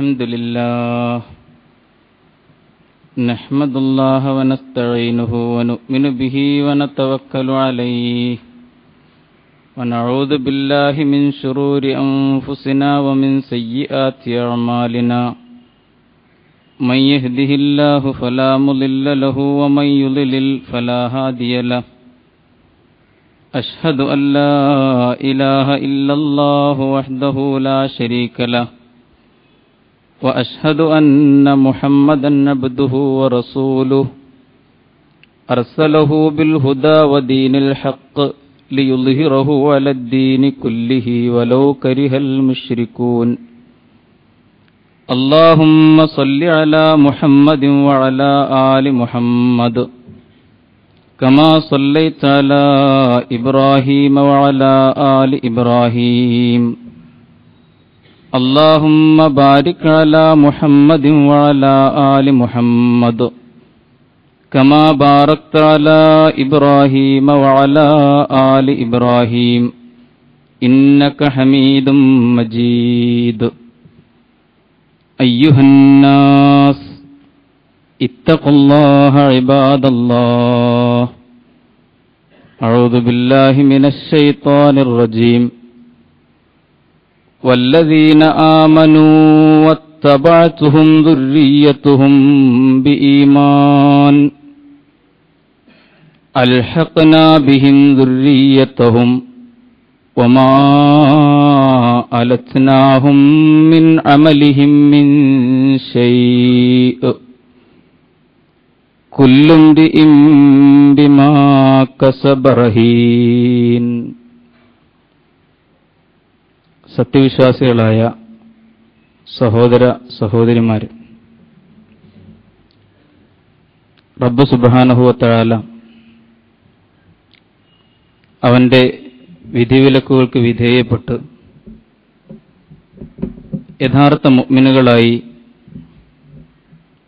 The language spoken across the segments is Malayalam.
الحمد لله نحمد الله ونستعينه ونؤمن به ونتوكل عليه ونعوذ بالله من شرور أنفسنا ومن سيئات أعمالنا من يهده الله فلا مضل له ومن يضلل فلا هادي له أشهد أن لا إله إلا الله وحده لا شريك له وأشهد أن محمدا عبده ورسوله أرسله بالهدى ودين الحق ليظهره على الدين كله ولو كره المشركون اللهم صل على محمد وعلى آل محمد كما صليت على إبراهيم وعلى آل إبراهيم اللهم بارك على محمد وعلى آل محمد كما باركت على إبراهيم وعلى آل إبراهيم إنك حميد مجيد أيها الناس اتقوا الله عباد الله أعوذ بالله من الشيطان الرجيم والذين آمنوا واتبعتهم ذريتهم بإيمان ألحقنا بهم ذريتهم وما ألتناهم من عملهم من شيء كل امرئ بما كسب رهين. സത്യവിശ്വാസികളായ സഹോദര സഹോദരിമാരെ, റബ്ബ് സുബ്ഹാനഹു വ തആല അവന്റെ വിധിവിലക്കുകൾക്ക് വിധേയപ്പെട്ട് യഥാർത്ഥ മുഅ്മിനുകളായി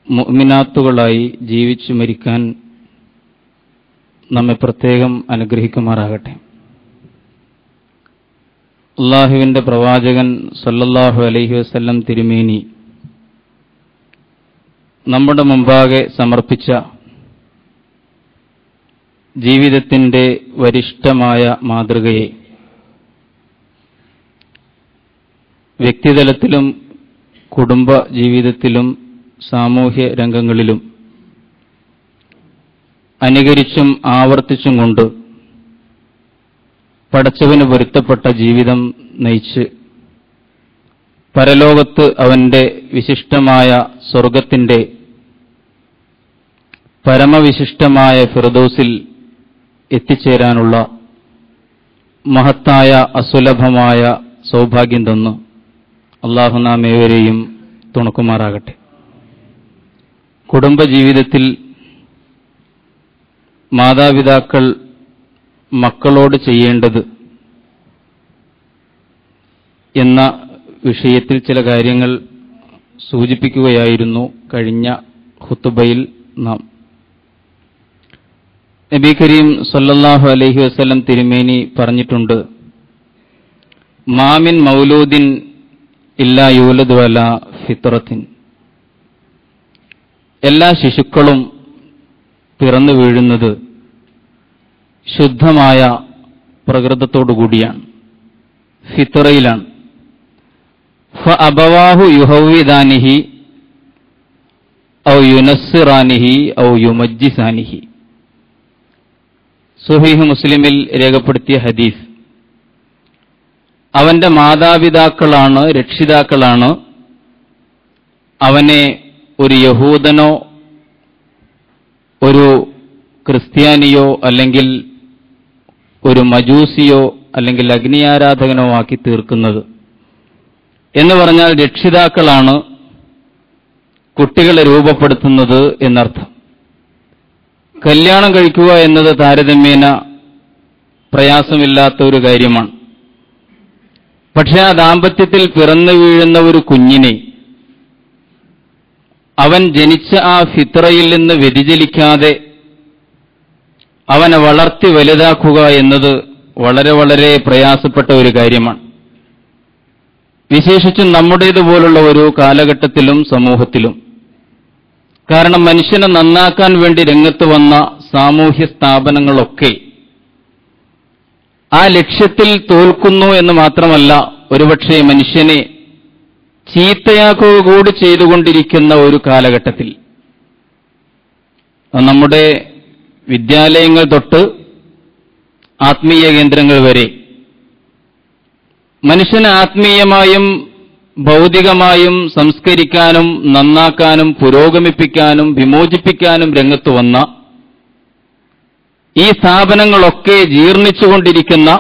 മുഅ്മിനാത്തുകളായി ജീവിച്ചു മരിക്കാൻ നമ്മെ പ്രത്യേകം അനുഗ്രഹിക്കുമാറാകട്ടെ. അല്ലാഹുവിന്റെ പ്രവാചകൻ സല്ലല്ലാഹു അലൈഹി വസല്ലം തിരുമേനി നമ്മുടെ മുമ്പാകെ സമർപ്പിച്ച ജീവിതത്തിന്റെ വരിഷ്ഠമായ മാതൃകയെ വ്യക്തിതലത്തിലും കുടുംബ ജീവിതത്തിലും സാമൂഹ്യ രംഗങ്ങളിലും അനുകരിച്ചും ആവർത്തിച്ചും കൊണ്ട് പടച്ചവന് പൊരുത്തപ്പെട്ട ജീവിതം നയിച്ച് പരലോകത്ത് അവന്റെ വിശിഷ്ടമായ സ്വർഗത്തിന്റെ പരമവിശിഷ്ടമായ ഫിർദൗസിൽ എത്തിച്ചേരാനുള്ള മഹത്തായ അസുലഭമായ സൗഭാഗ്യം തന്നു അല്ലാഹു നാം ഏവരെയും തുണക്കുമാറാകട്ടെ. കുടുംബജീവിതത്തിൽ മാതാപിതാക്കൾ മക്കളോട് ചെയ്യേണ്ടത് എന്ന വിഷയത്തിൽ ചില കാര്യങ്ങൾ സൂചിപ്പിക്കുകയായിരുന്നു കഴിഞ്ഞ ഖുതുബയിൽ നാം. നബി കരീം സല്ലല്ലാഹു അലൈഹി വസല്ലം തിരുമേനി പറഞ്ഞിട്ടുണ്ട്, മാമിൻ മൗലൂദിൻ ഇല്ലാ യൂലദു അലാ ഫിത്രത്തിൻ. എല്ലാ ശിശുക്കളും പിറന്നു വീഴുന്നത് ശുദ്ധമായ പ്രകൃതത്തോടുകൂടിയാണ്, ഫിത്രയിലാണ്. ഫഅബവാഹു യുഹവ്വിദാനിഹി ഔ യുനസ്സിറാനിഹി ഔ യുമജ്ജിസാനിഹി. സ്വഹീഹ് മുസ്ലിമിൽ രേഖപ്പെടുത്തിയ ഹദീസ്. അവന്റെ മാതാപിതാക്കളാണ്, രക്ഷിതാക്കളാണ് അവനെ ഒരു യഹൂദനോ ഒരു ക്രിസ്ത്യാനിയോ അല്ലെങ്കിൽ ഒരു മജൂസിയോ അല്ലെങ്കിൽ അഗ്നിയാരാധകനോ ആക്കി തീർക്കുന്നത്. എന്ന് പറഞ്ഞാൽ രക്ഷിതാക്കളാണ് കുട്ടികളെ രൂപപ്പെടുത്തുന്നത് എന്നർത്ഥം. കല്യാണം കഴിക്കുക എന്നത് താരതമ്യേന പ്രയാസമില്ലാത്ത ഒരു കാര്യമാണ്. പക്ഷെ ആ ദാമ്പത്യത്തിൽ പിറന്നു വീഴുന്ന ഒരു കുഞ്ഞിനെ അവൻ ജനിച്ച ആ ഫിത്രയിൽ നിന്ന് വ്യതിചലിക്കാതെ അവനെ വളർത്തി വലുതാക്കുക എന്നത് വളരെ വളരെ പ്രയാസപ്പെട്ട ഒരു കാര്യമാണ്. വിശേഷിച്ചും നമ്മുടേതുപോലുള്ള ഒരു കാലഘട്ടത്തിലും സമൂഹത്തിലും. കാരണം മനുഷ്യനെ നന്നാക്കാൻ വേണ്ടി രംഗത്ത് വന്ന സാമൂഹ്യ സ്ഥാപനങ്ങളൊക്കെ ആ ലക്ഷ്യത്തിൽ തോൽക്കുന്നു എന്ന് മാത്രമല്ല, ഒരുപക്ഷെ മനുഷ്യനെ ചീത്തയാക്കുക കൂടി ചെയ്തുകൊണ്ടിരിക്കുന്ന ഒരു കാലഘട്ടത്തിൽ നമ്മുടെ വിദ്യാലയങ്ങൾ തൊട്ട് ആത്മീയ കേന്ദ്രങ്ങൾ വരെ മനുഷ്യനെ ആത്മീയമായും ഭൗതികമായും സംസ്കരിക്കാനും നന്നാക്കാനും പുരോഗമിപ്പിക്കാനും വിമോചിപ്പിക്കാനും രംഗത്ത് വന്ന ഈ സ്ഥാപനങ്ങളൊക്കെ ജീർണിച്ചുകൊണ്ടിരിക്കുന്ന,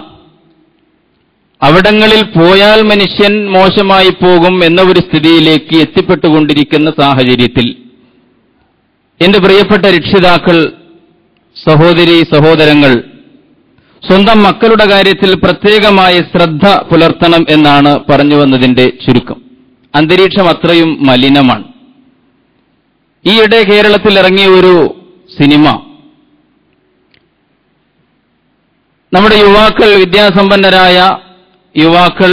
അവിടങ്ങളിൽ പോയാൽ മനുഷ്യൻ മോശമായി പോകും എന്ന ഒരു സ്ഥിതിയിലേക്ക് എത്തിപ്പെട്ടുകൊണ്ടിരിക്കുന്ന സാഹചര്യത്തിൽ എന്റെ പ്രിയപ്പെട്ട രക്ഷിതാക്കൾ, സഹോദരീ സഹോദരങ്ങൾ, സ്വന്തം മക്കളുടെ കാര്യത്തിൽ പ്രത്യേകമായ ശ്രദ്ധ പുലർത്തണം എന്നാണ് പറഞ്ഞു വന്നതിന്റെ ചുരുക്കം. അന്തരീക്ഷം അത്രയും മലിനമാണ്. ഈയിടെ കേരളത്തിൽ ഇറങ്ങിയ ഒരു സിനിമ നമ്മുടെ യുവാക്കൾ, വിദ്യാസമ്പന്നരായ യുവാക്കൾ,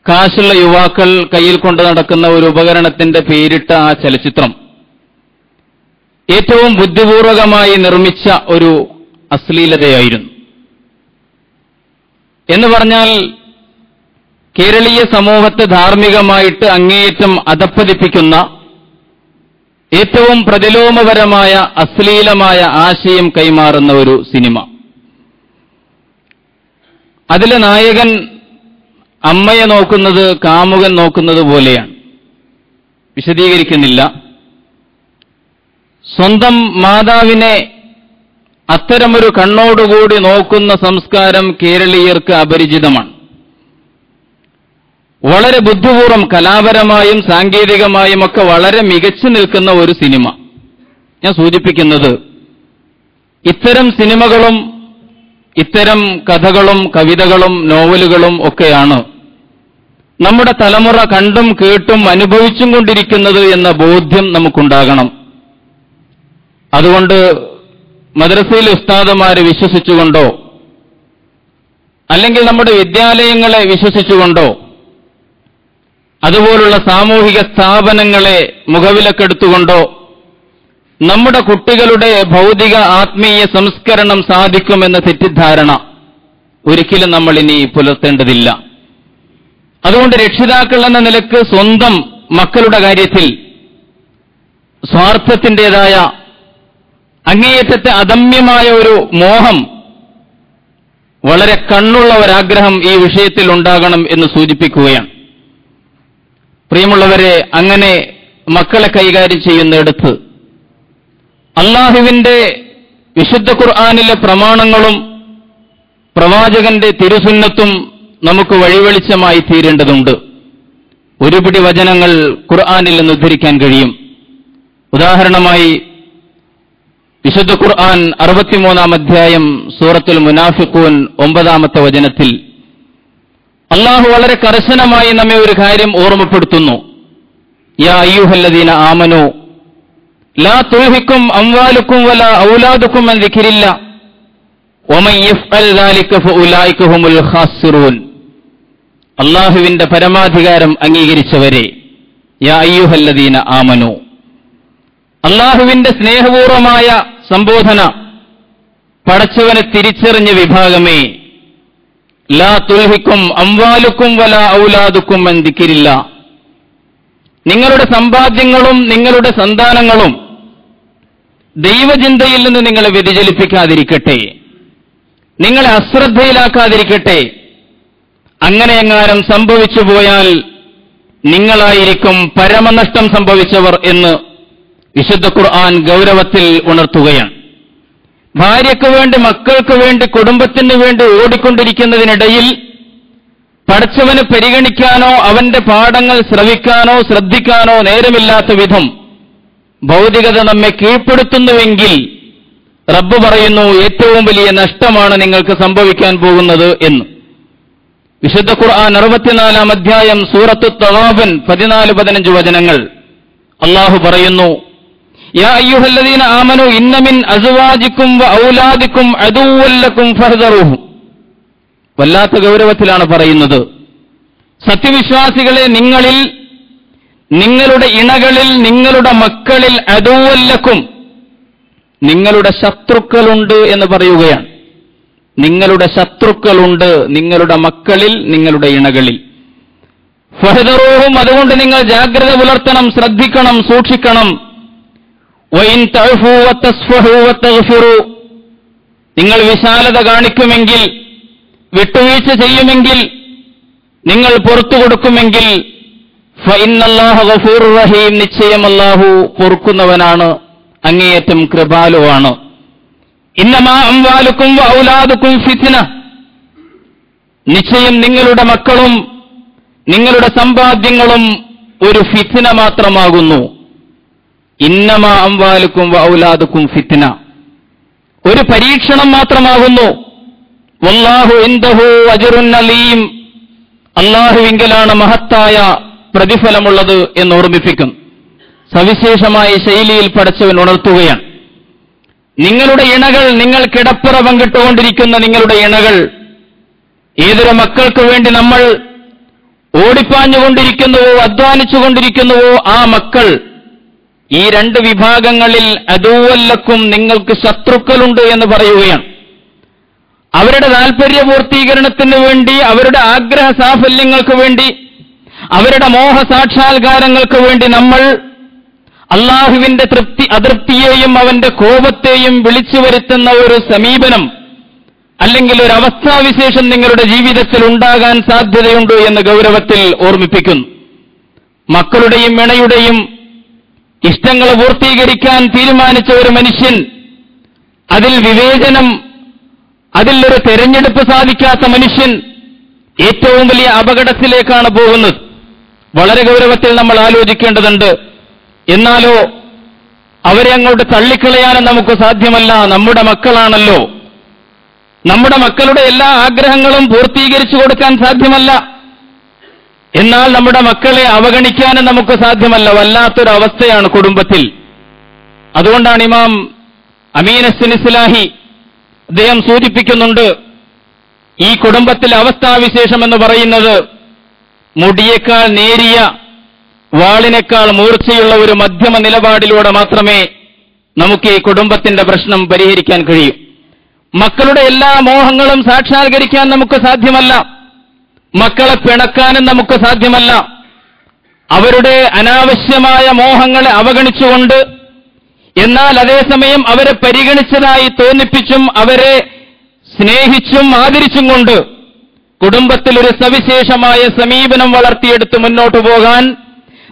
കാശുള്ള യുവാക്കൾ കയ്യിൽ കൊണ്ടു നടക്കുന്ന ഒരു ഉപകരണത്തിന്റെ പേരിട്ട ആ ചലച്ചിത്രം ഏറ്റവും ബുദ്ധിപൂർവകമായി നിർമ്മിച്ച ഒരു അശ്ലീലതയായിരുന്നു. എന്ന് പറഞ്ഞാൽ കേരളീയ സമൂഹത്തെ ധാർമ്മികമായിട്ട് അങ്ങേയറ്റം അധപ്പതിപ്പിക്കുന്ന, ഏറ്റവും പ്രതിലോമപരമായ അശ്ലീലമായ ആശയം കൈമാറുന്ന ഒരു സിനിമ. അതിലെ നായകൻ അമ്മയെ നോക്കുന്നത് കാമുകൻ നോക്കുന്നത് പോലെയാണ്. വിശദീകരിക്കുന്നില്ല. സ്വന്തം മാതാവിനെ അത്തരമൊരു കണ്ണോടുകൂടി നോക്കുന്ന സംസ്കാരം കേരളീയർക്ക് അപരിചിതമാണ്. വളരെ ബുദ്ധിപൂർവ്വം കലാപരമായും സാങ്കേതികമായും ഒക്കെ വളരെ മികച്ചു നിൽക്കുന്ന ഒരു സിനിമ. ഞാൻ സൂചിപ്പിക്കുന്നത്, ഇത്തരം സിനിമകളും ഇത്തരം കഥകളും കവിതകളും നോവലുകളും ഒക്കെയാണ് നമ്മുടെ തലമുറ കണ്ടും കേട്ടും അനുഭവിച്ചും കൊണ്ടിരിക്കുന്നത് എന്ന ബോധ്യം നമുക്കുണ്ടാകണം. അതുകൊണ്ട് മദ്രസയിലെ ഉസ്താദുമാരെ വിശ്വസിച്ചുകൊണ്ടോ അല്ലെങ്കിൽ നമ്മുടെ വിദ്യാലയങ്ങളെ വിശ്വസിച്ചുകൊണ്ടോ അതുപോലുള്ള സാമൂഹിക സ്ഥാപനങ്ങളെ മുഖവിലക്കെടുത്തുകൊണ്ടോ നമ്മുടെ കുട്ടികളുടെ ഭൗതിക ആത്മീയ സംസ്കരണം സാധിക്കുമെന്ന തെറ്റിദ്ധാരണ ഒരിക്കലും നമ്മൾ ഇനി പുലർത്തേണ്ടതില്ല. അതുകൊണ്ട് രക്ഷിതാക്കൾ എന്ന നിലക്ക് സ്വന്തം മക്കളുടെ കാര്യത്തിൽ സ്വാർത്ഥത്തിൻ്റെതായ അങ്ങേയറ്റത്തെ അദമ്യമായ ഒരു മോഹം, വളരെ കണ്ണുള്ള ഒരാഗ്രഹം ഈ വിഷയത്തിൽ ഉണ്ടാകണം എന്ന് സൂചിപ്പിക്കുകയാണ്. പ്രിയമുള്ളവരെ, അങ്ങനെ മക്കളെ കൈകാര്യം ചെയ്യുന്നിടത്ത് അല്ലാഹുവിന്റെ വിശുദ്ധ ഖുർആനിലെ പ്രമാണങ്ങളും പ്രവാചകന്റെ തിരുസുന്നത്തും നമുക്ക് വഴിവെളിച്ചമായി തീരേണ്ടതുണ്ട്. ഒരുപിടി വചനങ്ങൾ ഖുർആനിൽ നിന്ന് ഉദ്ധരിക്കാൻ കഴിയും. ഉദാഹരണമായി വിശുദ്ധ ഖുർആൻ 63-ാം അധ്യായം സൂറത്തുൽ മുനാഫിഖൂൻ 9-ാമത്തെ വചനത്തിൽ അല്ലാഹു വളരെ കർശനമായി നമ്മെ ഒരു കാര്യം ഓർമ്മപ്പെടുത്തുന്നു. യാ അയ്യുഹല്ലദീന ആമനൂ ലാ തുൽഹിക്കും അംവാലുക്കും വലാ ഔലാദുക്കും അൻ ദിക്രില്ല വമൻ യഫ്അൽ ദാലിക ഫഉലൈക ഹുമുൽ ഖാസിറൂൻ. അല്ലാഹുവിന്റെ പരമാധികാരം അംഗീകരിച്ചവരെ, യാ അയ്യുഹല്ലദീന ആമനൂ, അല്ലാഹുവിന്റെ സ്നേഹപൂർവമായ സംബോധന പടച്ചവനെ തിരിച്ചറിഞ്ഞ വിഭാഗമേ, ലാ തുൽഹിക്കും അംവാലുക്കും വലാ ഔലാദുക്കും അൻ ദിക്രില്ല, നിങ്ങളുടെ സമ്പാദ്യങ്ങളും നിങ്ങളുടെ സന്താനങ്ങളും ദൈവചിന്തയിൽ നിന്ന് നിങ്ങളെ വ്യതിചലിപ്പിക്കാതിരിക്കട്ടെ, നിങ്ങളെ അശ്രദ്ധയിലാക്കാതിരിക്കട്ടെ. അങ്ങനെയെങ്ങാനും സംഭവിച്ചു പോയാൽ നിങ്ങളായിരിക്കും പരമനഷ്ടം സംഭവിച്ചവർ എന്ന് വിശുദ്ധ ഖുർആൻ ഗൗരവത്തിൽ ഉണർത്തുകയാണ്. ഭാര്യയ്ക്ക് വേണ്ടി, മക്കൾക്ക് വേണ്ടി, കുടുംബത്തിന് വേണ്ടി ഓടിക്കൊണ്ടിരിക്കുന്നതിനിടയിൽ പടച്ചവന് പരിഗണിക്കാനോ അവന്റെ പാഠങ്ങൾ ശ്രവിക്കാനോ ശ്രദ്ധിക്കാനോ നേരമില്ലാത്ത വിധം ഭൗതികത നമ്മെ കീഴ്പ്പെടുത്തുന്നുവെങ്കിൽ റബ്ബ് പറയുന്നു, ഏറ്റവും വലിയ നഷ്ടമാണ് നിങ്ങൾക്ക് സംഭവിക്കാൻ പോകുന്നത് എന്ന്. വിശുദ്ധ ഖുർആൻ 64-ാം അധ്യായം സൂറത്തു തഗാബൻ 14-15 വചനങ്ങൾ അല്ലാഹു പറയുന്നു, യാ അയ്യുഹല്ലദീന ആമനൂ ഇന്ന മിൻ അസ്വാജിക്കും വ ഔലാദിക്കും അദുവ്വൻ ലക്കും ഫഹ്ദറൂഹും. വല്ലാത്ത ഗൗരവത്തിലാണ് പറയുന്നത്. സത്യവിശ്വാസികളെ, നിങ്ങളിൽ, നിങ്ങളുടെ ഇണകളിൽ, നിങ്ങളുടെ മക്കളിൽ അദുവ്വല്ലക്കും, നിങ്ങളുടെ ശത്രുക്കളുണ്ട് എന്ന് പറയുകയാണ്. നിങ്ങളുടെ ശത്രുക്കളുണ്ട് നിങ്ങളുടെ മക്കളിൽ, നിങ്ങളുടെ ഇണകളിൽ. ഫഹദറൂഹും, അതുകൊണ്ട് നിങ്ങൾ ജാഗ്രത പുലർത്തണം, ശ്രദ്ധിക്കണം, സൂക്ഷിക്കണം. വഇൻ തഅഫൂ വതസ്ഫഹൂ വതഗ്ഫിറൂ, നിങ്ങൾ വിശാലത കാണിക്കുമെങ്കിൽ, വിട്ടുവീഴ്ച ചെയ്യുമെങ്കിൽ, നിങ്ങൾ പുറത്തു കൊടുക്കുമെങ്കിൽ, ഫഇന്നല്ലാഹ ഗഫൂറുർ റഹീം, നിശ്ചയം അല്ലാഹു പൊറുക്കുന്നവനാണ്, അങ്ങേയറ്റം കൃപാലുവാണ്. ഇന്നമാ അംവാലുക്കും വഔലാദുക്കും ഫിത്ന, നിശ്ചയം നിങ്ങളുടെ മക്കളും നിങ്ങളുടെ സമ്പാദ്യങ്ങളും ഒരു ഫിത്ന മാത്രമാകുന്നു. ഇന്നമാ അംവാലുക്കും വഔലാദുക്കും ഫിത്ന, ഒരു പരീക്ഷണം മാത്രമാകുന്നു. വല്ലാഹു ഇൻദഹു അജ്റുൻ അലീം, അല്ലാഹുവിങ്കലാണ് മഹത്തായ പ്രതിഫലമുള്ളത് എന്ന് ഓർമ്മിപ്പിക്കും. സവിശേഷമായ ശൈലിയിൽ പടച്ചവൻ ഉണർത്തുകയാണ്. നിങ്ങളുടെ ഇണകൾ, നിങ്ങൾ കിടപ്പറ പങ്കിട്ടുകൊണ്ടിരിക്കുന്ന നിങ്ങളുടെ ഇണകൾ, ഏതൊരു മക്കൾക്ക് വേണ്ടി നമ്മൾ ഓടിപ്പാഞ്ഞുകൊണ്ടിരിക്കുന്നുവോ അധ്വാനിച്ചുകൊണ്ടിരിക്കുന്നുവോ ആ മക്കൾ, ഈ രണ്ട് വിഭാഗങ്ങളിൽ അദുവ്വല്ലക്കും, നിങ്ങൾക്ക് ശത്രുക്കളുണ്ട് എന്ന് പറയുകയാണ്. അവരുടെ താൽപര്യപൂർത്തീകരണത്തിന് വേണ്ടി, അവരുടെ ആഗ്രഹ സാഫല്യങ്ങൾക്ക് വേണ്ടി, അവരുടെ മോഹ സാക്ഷാത്കാരങ്ങൾക്ക് വേണ്ടി നമ്മൾ അള്ളാഹുവിന്റെ അതൃപ്തിയെയും അവന്റെ കോപത്തെയും വിളിച്ചു വരുത്തുന്ന ഒരു സമീപനം അല്ലെങ്കിൽ ഒരു അവസ്ഥാവിശേഷം നിങ്ങളുടെ ജീവിതത്തിൽ ഉണ്ടാകാൻ സാധ്യതയുണ്ട് എന്ന് ഗൗരവത്തിൽ ഓർമ്മിപ്പിക്കുന്നു. മക്കളുടെയും ഇണയുടെയും ഇഷ്ടങ്ങൾ പൂർത്തീകരിക്കാൻ തീരുമാനിച്ച ഒരു മനുഷ്യൻ, അതിൽ വിവേചനം, അതിൽ ഒരു തെരഞ്ഞെടുപ്പ് സാധിക്കാത്ത മനുഷ്യൻ ഏറ്റവും വലിയ അപകടത്തിലേക്കാണ് പോകുന്നത്. വളരെ ഗൗരവത്തിൽ നമ്മൾ ആലോചിക്കേണ്ടതുണ്ട്. എന്നാലോ അവരെ അങ്ങോട്ട് തള്ളിക്കളയാനും നമുക്ക് സാധ്യമല്ല. നമ്മുടെ മക്കളാണല്ലോ. നമ്മുടെ മക്കളുടെ എല്ലാ ആഗ്രഹങ്ങളും പൂർത്തീകരിച്ചു കൊടുക്കാൻ സാധ്യമല്ല. എന്നാൽ നമ്മുടെ മക്കളെ അവഗണിക്കാനും നമുക്ക് സാധ്യമല്ല. വല്ലാത്തൊരവസ്ഥയാണ് കുടുംബത്തിൽ. അതുകൊണ്ടാണ് ഇമാം അമീൻ അസ്സനിസ്ലാഹി അദ്ദേഹം സൂചിപ്പിക്കുന്നുണ്ട്, ഈ കുടുംബത്തിലെ അവസ്ഥാവിശേഷം എന്ന് പറയുന്നത് മുടിയേക്കാൾ നേരിയ, വാളിനേക്കാൾ മൂർച്ചയുള്ള ഒരു മധ്യമ നിലപാടിലൂടെ മാത്രമേ നമുക്ക് ഈ കുടുംബത്തിന്റെ പ്രശ്നം പരിഹരിക്കാൻ കഴിയൂ. മക്കളുടെ എല്ലാ മോഹങ്ങളും സാക്ഷാത്കരിക്കാൻ നമുക്ക് സാധ്യമല്ല. മക്കളെ പിണക്കാനും നമുക്ക് സാധ്യമല്ല. അവരുടെ അനാവശ്യമായ മോഹങ്ങളെ അവഗണിച്ചുകൊണ്ട്, എന്നാൽ അതേസമയം അവരെ പരിഗണിച്ചതായി തോന്നിപ്പിച്ചും അവരെ സ്നേഹിച്ചും ആദരിച്ചും കൊണ്ട് കുടുംബത്തിൽ ഒരു സവിശേഷമായ സമീപനം വളർത്തിയെടുത്ത് മുന്നോട്ടു പോകാൻ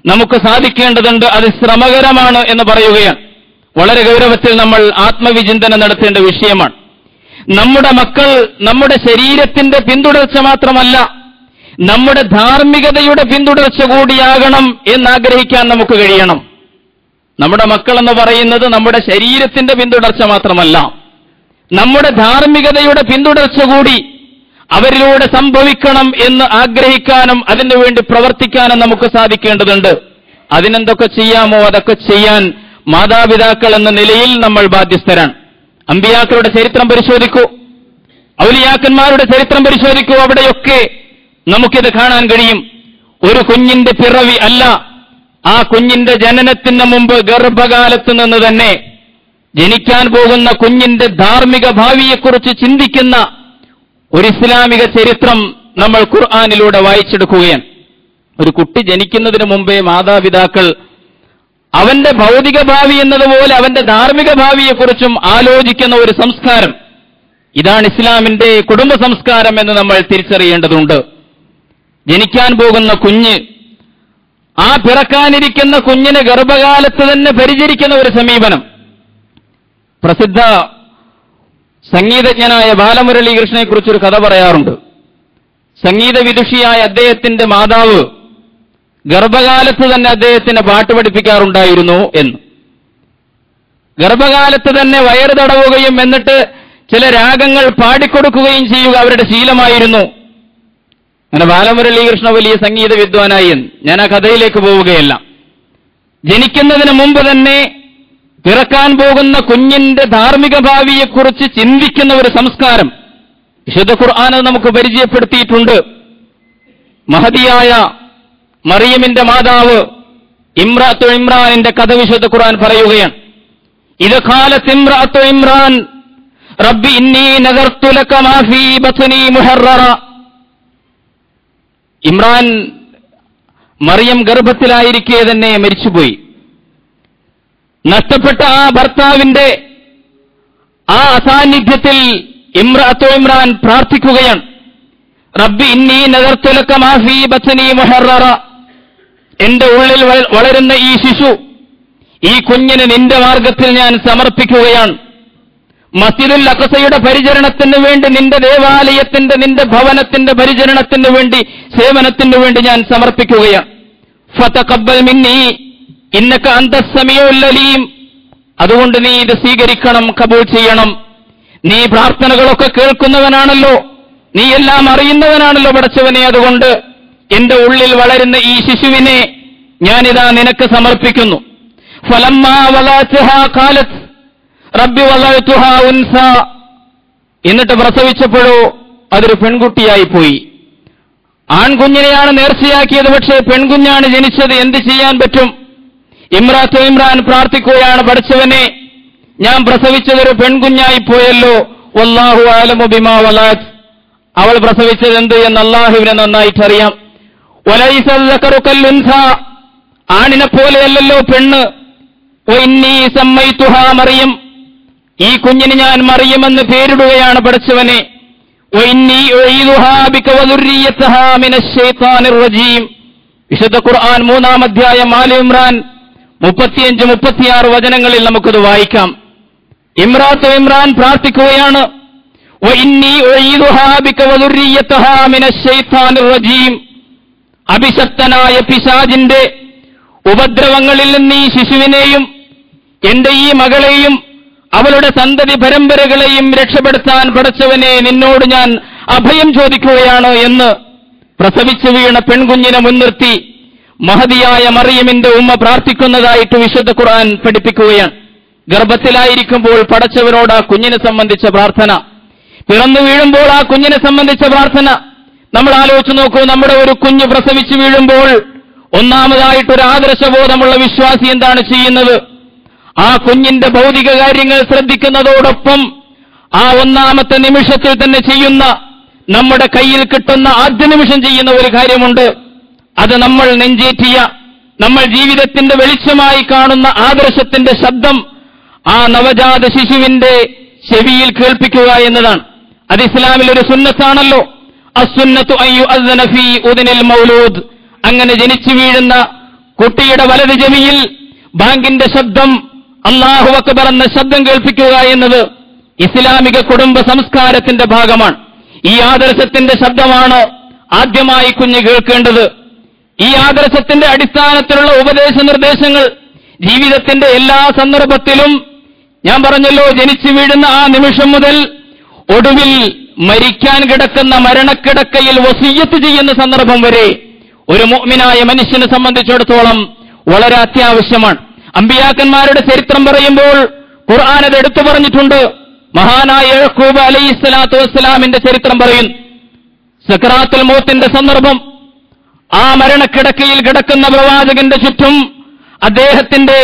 നമുക്ക് സാധിക്കേണ്ടതുണ്ട്. അത് ശ്രമകരമാണ് എന്ന് പറയുകയാണ്. വളരെ ഗൗരവത്തിൽ നമ്മൾ ആത്മവിചിന്തനം നടത്തേണ്ട വിഷയമാണ്. നമ്മുടെ മക്കൾ നമ്മുടെ ശരീരത്തിന്റെ പിന്തുടർച്ച മാത്രമല്ല, നമ്മുടെ ധാർമ്മികതയുടെ പിന്തുടർച്ച കൂടിയാകണം എന്നാഗ്രഹിക്കാൻ നമുക്ക് കഴിയണം. നമ്മുടെ മക്കൾ എന്ന് പറയുന്നത് നമ്മുടെ ശരീരത്തിന്റെ പിന്തുടർച്ച മാത്രമല്ല, നമ്മുടെ ധാർമ്മികതയുടെ പിന്തുടർച്ച കൂടി അവരിലൂടെ സംഭവിക്കണം എന്ന് ആഗ്രഹിക്കാനും അതിനുവേണ്ടി പ്രവർത്തിക്കാനും നമുക്ക് സാധിക്കേണ്ടതുണ്ട്. അതിനെന്തൊക്കെ ചെയ്യാമോ അതൊക്കെ ചെയ്യാൻ മാതാപിതാക്കൾ എന്ന നിലയിൽ നമ്മൾ ബാധ്യസ്ഥരാണ്. അമ്പിയാക്കളുടെ ചരിത്രം പരിശോധിക്കൂ, ഔലിയാക്കന്മാരുടെ ചരിത്രം പരിശോധിക്കൂ. അവിടെയൊക്കെ നമുക്കിത് കാണാൻ കഴിയും. ഒരു കുഞ്ഞിന്റെ പിറവി അല്ല, ആ കുഞ്ഞിന്റെ ജനനത്തിന് മുമ്പ് ഗർഭകാലത്ത് നിന്ന് തന്നെ ജനിക്കാൻ പോകുന്ന കുഞ്ഞിന്റെ ധാർമ്മിക ഭാവിയെക്കുറിച്ച് ചിന്തിക്കുന്ന ഒരു ഇസ്ലാമിക ചരിത്രം നമ്മൾ ഖുർആനിലൂടെ വായിച്ചെടുക്കുകയാണ്. ഒരു കുട്ടി ജനിക്കുന്നതിന് മുമ്പേ മാതാപിതാക്കൾ അവന്റെ ഭൗതിക ഭാവി എന്നതുപോലെ അവന്റെ ധാർമ്മിക ഭാവിയെക്കുറിച്ചും ആലോചിക്കുന്ന ഒരു സംസ്കാരം, ഇതാണ് ഇസ്ലാമിന്റെ കുടുംബ സംസ്കാരം എന്ന് നമ്മൾ തിരിച്ചറിയേണ്ടതുണ്ട്. ജനിക്കാൻ പോകുന്ന കുഞ്ഞ്, ആ പിറക്കാനിരിക്കുന്ന കുഞ്ഞിനെ ഗർഭകാലത്ത് തന്നെ പരിചരിക്കുന്ന ഒരു സമീപനം. പ്രസിദ്ധ സംഗീതജ്ഞനായ ബാലമുരളീകൃഷ്ണനെ കുറിച്ചൊരു കഥ പറയാറുണ്ട്. സംഗീത വിദുഷിയായ അദ്ദേഹത്തിന്റെ മാതാവ് ഗർഭകാലത്ത് തന്നെ അദ്ദേഹത്തിന് പാട്ട് പഠിപ്പിക്കാറുണ്ടായിരുന്നു എന്ന്. ഗർഭകാലത്ത് തന്നെ വയറ് തടവുകയും എന്നിട്ട് ചില രാഗങ്ങൾ പാടിക്കൊടുക്കുകയും ചെയ്യുക അവരുടെ ശീലമായിരുന്നു. അങ്ങനെ ബാലമുരളീകൃഷ്ണ വലിയ സംഗീത വിദ്വാനായി എന്ന്. ഞാൻ ആ കഥയിലേക്ക് പോവുകയല്ല. ജനിക്കുന്നതിന് മുമ്പ് തന്നെ പിറക്കാൻ പോകുന്ന കുഞ്ഞിന്റെ ധാർമ്മിക ഭാവിയെക്കുറിച്ച് ചിന്തിക്കുന്ന ഒരു സംസ്കാരം വിശുദ്ധ ഖുർആൻ നമുക്ക് പരിചയപ്പെടുത്തിയിട്ടുണ്ട്. മഹദിയായ മറിയമിന്റെ മാതാവ് ഇമ്രാത്തു ഇമ്രാനിന്റെ കഥ വിശുദ്ധ ഖുർആൻ പറയുകയാണ്. ഇത് ഖാലത്ത് ഇമ്രാത്തു ഇമ്രാൻ റബ്ബി ഇന്നി നദർതു ലക മാ ഫീ ബത്നി മുഹററ. ഇമ്രാൻ മറിയം ഗർഭത്തിലായിരിക്കെ തന്നെ മരിച്ചുപോയി. നഷ്ടപ്പെട്ട ആ ഭർത്താവിന്റെ ആ അസാന്നിധ്യത്തിൽ ഇമ്രാത്തു ഇമ്രാൻ പ്രാർത്ഥിക്കുകയാണ്, റബ്ബി ഇന്നി നദർതു ലക മാ ഫീ ബത്നി മുഹററ. എന്റെ ഉള്ളിൽ വളരുന്ന ഈ ശിശു, ഈ കുഞ്ഞിനെ നിന്റെ മാർഗത്തിൽ ഞാൻ സമർപ്പിക്കുകയാണ്. മസ്ജിദുൽ അഖ്സയുടെ പരിചരണത്തിന് വേണ്ടി, നിന്റെ ദേവാലയത്തിന്റെ, നിന്റെ ഭവനത്തിന്റെ പരിചരണത്തിന് വേണ്ടി, സേവനത്തിന് വേണ്ടി ഞാൻ സമർപ്പിക്കുകയാണ്. ഫതഖബ്ബൽ മിന്നി ഇന്നക അന്തസ് സമീഉൽ അലീം. അതുകൊണ്ട് നീ ഇത് സ്വീകരിക്കണം, കബൂൽ ചെയ്യണം. നീ പ്രാർത്ഥനകളൊക്കെ കേൾക്കുന്നവനാണല്ലോ, നീ എല്ലാം അറിയുന്നവനാണല്ലോ പടച്ചവനെ. അതുകൊണ്ട് എന്റെ ഉള്ളിൽ വളരുന്ന ഈ ശിശുവിനെ ഞാനിതാ നിനക്ക് സമർപ്പിക്കുന്നു. ഫലമ്മാ വലഅത്ഹാ ഖാലത് റബ്ബി വലഅതുഹാ ഉൻസ. എന്നിട്ട് പ്രസവിച്ചപ്പോഴോ അതൊരു പെൺകുട്ടിയായി പോയി. ആൺകുഞ്ഞിനെയാണ് നേർച്ചയാക്കിയത്, പക്ഷേ പെൺകുഞ്ഞാണ് ജനിച്ചത്. എന്ത് ചെയ്യാൻ പറ്റും? ഇമ്രാത്തു ഇമ്രാൻ പ്രാർത്ഥിക്കുകയാണ്, പഠിച്ചവനെ, ഞാൻ പ്രസവിച്ചതൊരു പെൺകുഞ്ഞായി പോയല്ലോ. വല്ലാഹു അഅലമു ബിമാ വലഅത്. അവൾ പ്രസവിച്ചത് എന്ത് എന്ന് അല്ലാഹുവിനെ നന്നായിട്ട് അറിയാം. വലൈസ അസ്സകറു കൽഉൻസ. ആണിനെ പോലെയല്ലല്ലോ പെണ്ണ്. വഇന്നീ സമ്മൈതുഹാ മറിയം. ഈ കുഞ്ഞിന് ഞാൻ മറിയമെന്ന് പേരിടുകയാണ് പഠിച്ചവനെ. വഇന്നീ ഉഈദുഹാ ബിക വദുർരിയതഹാ മിനശ് ശൈത്താനിർ റജീം. വിശുദ്ധ ഖുർആൻ 3-ാം അധ്യായം ആല ഇമ്രാൻ 35-36 വചനങ്ങളിൽ നമുക്കത് വായിക്കാം. ഇമ്രാത്തു ഇമ്രാൻ പ്രാർത്ഥിക്കുകയാണ്, വഇന്നീ ഉഈദുഹാ ബിക വദുർരിയതഹാ മിനശ് ശൈത്താനിർ റജീം. അഭിശപ്തനായ പിശാചിന്റെ ഉപദ്രവങ്ങളിൽ നിന്ന് ഈ ശിശുവിനെയും എന്റെ ഈ മകളെയും അവളുടെ സന്തതി പരമ്പരകളെയും രക്ഷപ്പെടുത്താൻ പടച്ചവനെ നിന്നോട് ഞാൻ അഭയം ചോദിക്കുകയാണ് എന്ന് പ്രസവിച്ചു വീണ പെൺകുഞ്ഞിനെ മുൻനിർത്തി മഹദിയായ മറിയമിന്റെ ഉമ്മ പ്രാർത്ഥിക്കുന്നതായിട്ട് വിശുദ്ധ ഖുർആൻ പഠിപ്പിക്കുകയാണ്. ഗർഭത്തിലായിരിക്കുമ്പോൾ പടച്ചവനോട് ആ കുഞ്ഞിനെ സംബന്ധിച്ച പ്രാർത്ഥന, പിറന്നു വീഴുമ്പോൾ ആ കുഞ്ഞിനെ സംബന്ധിച്ച പ്രാർത്ഥന. നമ്മൾ ആലോചിച്ച് നോക്കൂ, നമ്മുടെ ഒരു കുഞ്ഞ് പ്രസവിച്ചു വീഴുമ്പോൾ ഒന്നാമതായിട്ടൊരു ആദർശബോധമുള്ള വിശ്വാസി എന്താണ് ചെയ്യുന്നത്? ആ കുഞ്ഞിന്റെ ഭൗതിക കാര്യങ്ങൾ ശ്രദ്ധിക്കുന്നതോടൊപ്പം ആ ഒന്നാമത്തെ നിമിഷത്തിൽ തന്നെ ചെയ്യുന്ന, നമ്മുടെ കയ്യിൽ കിട്ടുന്ന ആദ്യ നിമിഷം ചെയ്യുന്ന ഒരു കാര്യമുണ്ട്. അത് നമ്മൾ നെഞ്ചേറ്റിയ, നമ്മൾ ജീവിതത്തിന്റെ വെളിച്ചമായി കാണുന്ന ആദർശത്തിന്റെ ശബ്ദം ആ നവജാത ശിശുവിന്റെ ചെവിയിൽ കേൾപ്പിക്കുക എന്നതാണ്. അത് ഇസ്ലാമിൽ ഒരു സുന്നത്താണല്ലോ. അസ്സുന്നത്തു അയ്യുഅദ്ദന ഫീ ഉദ്നിൽ മൗലൂദ്. അങ്ങനെ ജനിച്ചു വീഴുന്ന കുട്ടിയുടെ വലത് ചെവിയിൽ ബാങ്കിന്റെ ശബ്ദം, അല്ലാഹു അക്ബർ എന്ന ശബ്ദം കേൾപ്പിക്കുക എന്നത് ഇസ്ലാമിക കുടുംബ സംസ്കാരത്തിന്റെ ഭാഗമാണ്. ഈ ആദർശത്തിന്റെ ശബ്ദമാണ് ആദ്യമായി കുഞ്ഞ് കേൾക്കേണ്ടത്. ഈ ആദർശത്തിന്റെ അടിസ്ഥാനത്തിലുള്ള ഉപദേശ നിർദ്ദേശങ്ങൾ ജീവിതത്തിന്റെ എല്ലാ സന്ദർഭത്തിലും, ഞാൻ പറഞ്ഞല്ലോ, ജനിച്ചു വീഴുന്ന ആ നിമിഷം മുതൽ ഒടുവിൽ മരിക്കാൻ കിടക്കുന്ന മരണക്കിടക്കയിൽ വസിയ്യത്ത് ചെയ്യുന്ന സന്ദർഭം വരെ ഒരു മുഅ്മിനായ മനുഷ്യനെ സംബന്ധിച്ചിടത്തോളം വളരെ അത്യാവശ്യമാണ്. അമ്പിയാക്കന്മാരുടെ ചരിത്രം പറയുമ്പോൾ ഖുർആൻ അത് എടുത്തു പറഞ്ഞിട്ടുണ്ട്. മഹാനായ യഅ്ഖൂബ് അലൈഹിസ്സലാത്തു വസ്സലാമിന്റെ ചരിത്രം പറയുന്നു. സക്രാത്തുൽ മൗത്തിന്റെ സന്ദർഭം, ആ മരണക്കിടക്കയിൽ കിടക്കുന്ന പ്രവാചകന്റെ ചുറ്റും അദ്ദേഹത്തിന്റെ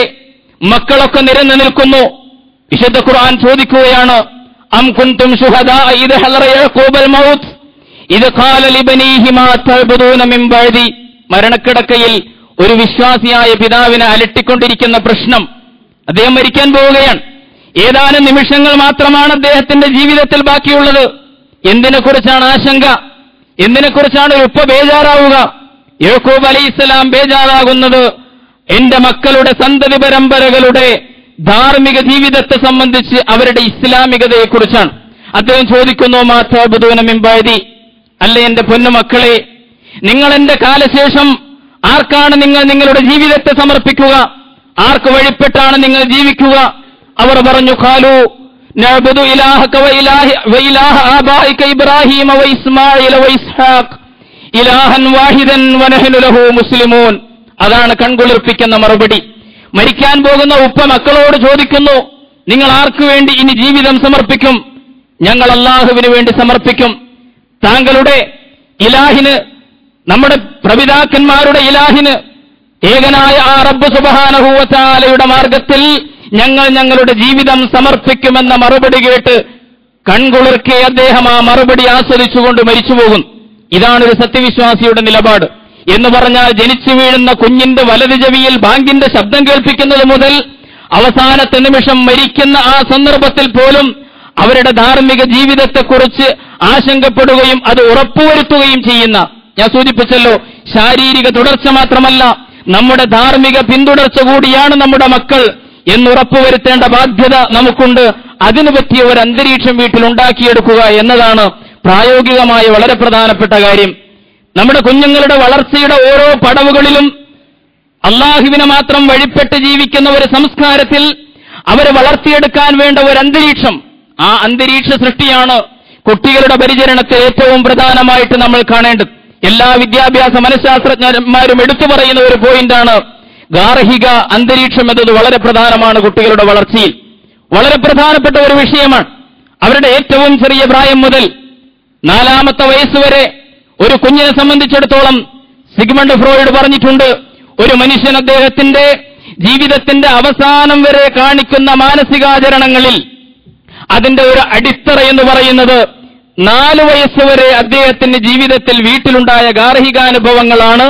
മക്കളൊക്കെ നിരന്നു നിൽക്കുന്നു. വിശുദ്ധ ഖുർആൻ ചോദിക്കുകയാണ്, അം കുൻതും ശുഹദാ ഇദ് ഹളറ യഅ്ഖൂബൽ മൗത്ത് ഇദ് ഖാല ലിബനീഹി മാ തഅബുദൂന മിൻ ബഅദി. മരണക്കിടക്കയിൽ ഒരു വിശ്വാസിയായ പിതാവിനെ അലട്ടിക്കൊണ്ടിരിക്കുന്ന പ്രശ്നം. അദ്ദേഹം മരിക്കാൻ പോവുകയാണ്. ഏതാനും നിമിഷങ്ങൾ മാത്രമാണ് അദ്ദേഹത്തിന്റെ ജീവിതത്തിൽ ബാക്കിയുള്ളത്. എന്തിനെക്കുറിച്ചാണ് ആശങ്ക? എന്തിനെക്കുറിച്ചാണ് ഒരു ഉപ്പ ബേജാറാവുക? യഅ്ഖൂബ് അലൈഹിസ്സലാം ബേജാറാകുന്നത് എന്റെ മക്കളുടെ സന്തതി പരമ്പരകളുടെ ധാർമ്മിക ജീവിതത്തെ സംബന്ധിച്ച്, അവരുടെ ഇസ്ലാമികതയെക്കുറിച്ചാണ്. അദ്ദേഹം ചോദിക്കുന്നു, മാ തഅബുദൂന മിൻ ബഅദി. അല്ല എന്റെ പൊന്നുമക്കളെ, നിങ്ങൾ എന്റെ കാലശേഷം ആർക്കാണ് നിങ്ങൾ നിങ്ങളുടെ ജീവിതത്തെ സമർപ്പിക്കുക? ആർക്ക് വഴിപ്പെട്ടാണ് നിങ്ങൾ ജീവിക്കുക? അവർ പറഞ്ഞു, ഖാലു നഅബുദു ഇലാഹക വഇലാഹ ആബായിക ഇബ്രാഹീമ വഇസ്മാഈല വഇസ്ഹാഖ് ഇലാഹൻ വാഹിദൻ വനഹ്നു ലഹു മുസ്ലിമൂൻ. അതാണ് കൺകുളിർപ്പിക്കുന്ന മറുപടി. മരിക്കാൻ പോകുന്ന ഉപ്പ മക്കളോട് ചോദിക്കുന്നു, നിങ്ങൾ ആർക്കു വേണ്ടി ഇനി ജീവിതം സമർപ്പിക്കും? ഞങ്ങൾ അല്ലാഹുവിന് വേണ്ടി സമർപ്പിക്കും. താങ്കളുടെ ഇലാഹിന് നമ്മുടെ പ്രപിതാക്കന്മാരുടെ ഇലാഹിന്, ഏകനായ ആ റബ്ബ് സുബ്ഹാനഹു വ തആലയുടെ മാർഗത്തിൽ ഞങ്ങൾ ഞങ്ങളുടെ ജീവിതം സമർപ്പിക്കുമെന്ന മറുപടി കേട്ട് കൺകുളിർക്കെ അദ്ദേഹം ആ മറുപടി ആസ്വദിച്ചുകൊണ്ട് മരിച്ചുപോകും. ഇതാണ് ഒരു സത്യവിശ്വാസിയുടെ നിലപാട്. എന്ന് പറഞ്ഞാൽ ജനിച്ചു വീഴുന്ന കുഞ്ഞിന്റെ വലത് ചെവിയിൽ ബാങ്കിന്റെ ശബ്ദം കേൾപ്പിക്കുന്നത് മുതൽ അവസാനത്തെ നിമിഷം മരിക്കുന്ന ആ സന്ദർഭത്തിൽ പോലും അവരുടെ ധാർമ്മിക ജീവിതത്തെക്കുറിച്ച് ആശങ്കപ്പെടുകയും അത് ഉറപ്പുവരുത്തുകയും ചെയ്യുന്ന, ഞാൻ സൂചിപ്പിച്ചല്ലോ, ശാരീരിക തുടർച്ച മാത്രമല്ല, നമ്മുടെ ധാർമ്മിക പിന്തുടർച്ച കൂടിയാണ് നമ്മുടെ മക്കൾ എന്നുറപ്പുവരുത്തേണ്ട ബാധ്യത നമുക്കുണ്ട്. അതിനു പറ്റിയ ഒരു അന്തരീക്ഷം വീട്ടിൽ ഉണ്ടാക്കിയെടുക്കുക എന്നതാണ് പ്രായോഗികമായ വളരെ പ്രധാനപ്പെട്ട കാര്യം. നമ്മുടെ കുഞ്ഞുങ്ങളുടെ വളർച്ചയുടെ ഓരോ പടവുകളിലും അള്ളാഹുവിനെ മാത്രം വഴിപ്പെട്ട് ജീവിക്കുന്ന ഒരു സംസ്കാരത്തിൽ അവരെ വളർത്തിയെടുക്കാൻ വേണ്ട ഒരു അന്തരീക്ഷം, ആ അന്തരീക്ഷ സൃഷ്ടിയാണ് കുട്ടികളുടെ പരിചരണത്തിൽ ഏറ്റവും പ്രധാനമായിട്ട് നമ്മൾ കാണേണ്ടത്. എല്ലാ വിദ്യാഭ്യാസ മനഃശാസ്ത്രജ്ഞന്മാരും എടുത്തു പറയുന്ന ഒരു പോയിന്റാണ് ഗാർഹിക അന്തരീക്ഷം എന്നത് വളരെ പ്രധാനമാണ്. കുട്ടികളുടെ വളർച്ചയിൽ വളരെ പ്രധാനപ്പെട്ട ഒരു വിഷയമാണ്. അവരുടെ ഏറ്റവും ചെറിയ പ്രായം മുതൽ 4-ാമത്തെ വയസ്സുവരെ ഒരു കുഞ്ഞിനെ സംബന്ധിച്ചിടത്തോളം സിഗ്മണ്ട് ഫ്രോയിഡ് പറഞ്ഞിട്ടുണ്ട്, ഒരു മനുഷ്യൻ അദ്ദേഹത്തിന്റെ ജീവിതത്തിന്റെ അവസാനം വരെ കാണിക്കുന്ന മാനസികാചരണങ്ങളിൽ അതിന്റെ ഒരു അടിത്തറ എന്ന് പറയുന്നത് 4 വയസ്സുവരെ അദ്ദേഹത്തിന്റെ ജീവിതത്തിൽ വീട്ടിലുണ്ടായ ഗാർഹികാനുഭവങ്ങളാണ്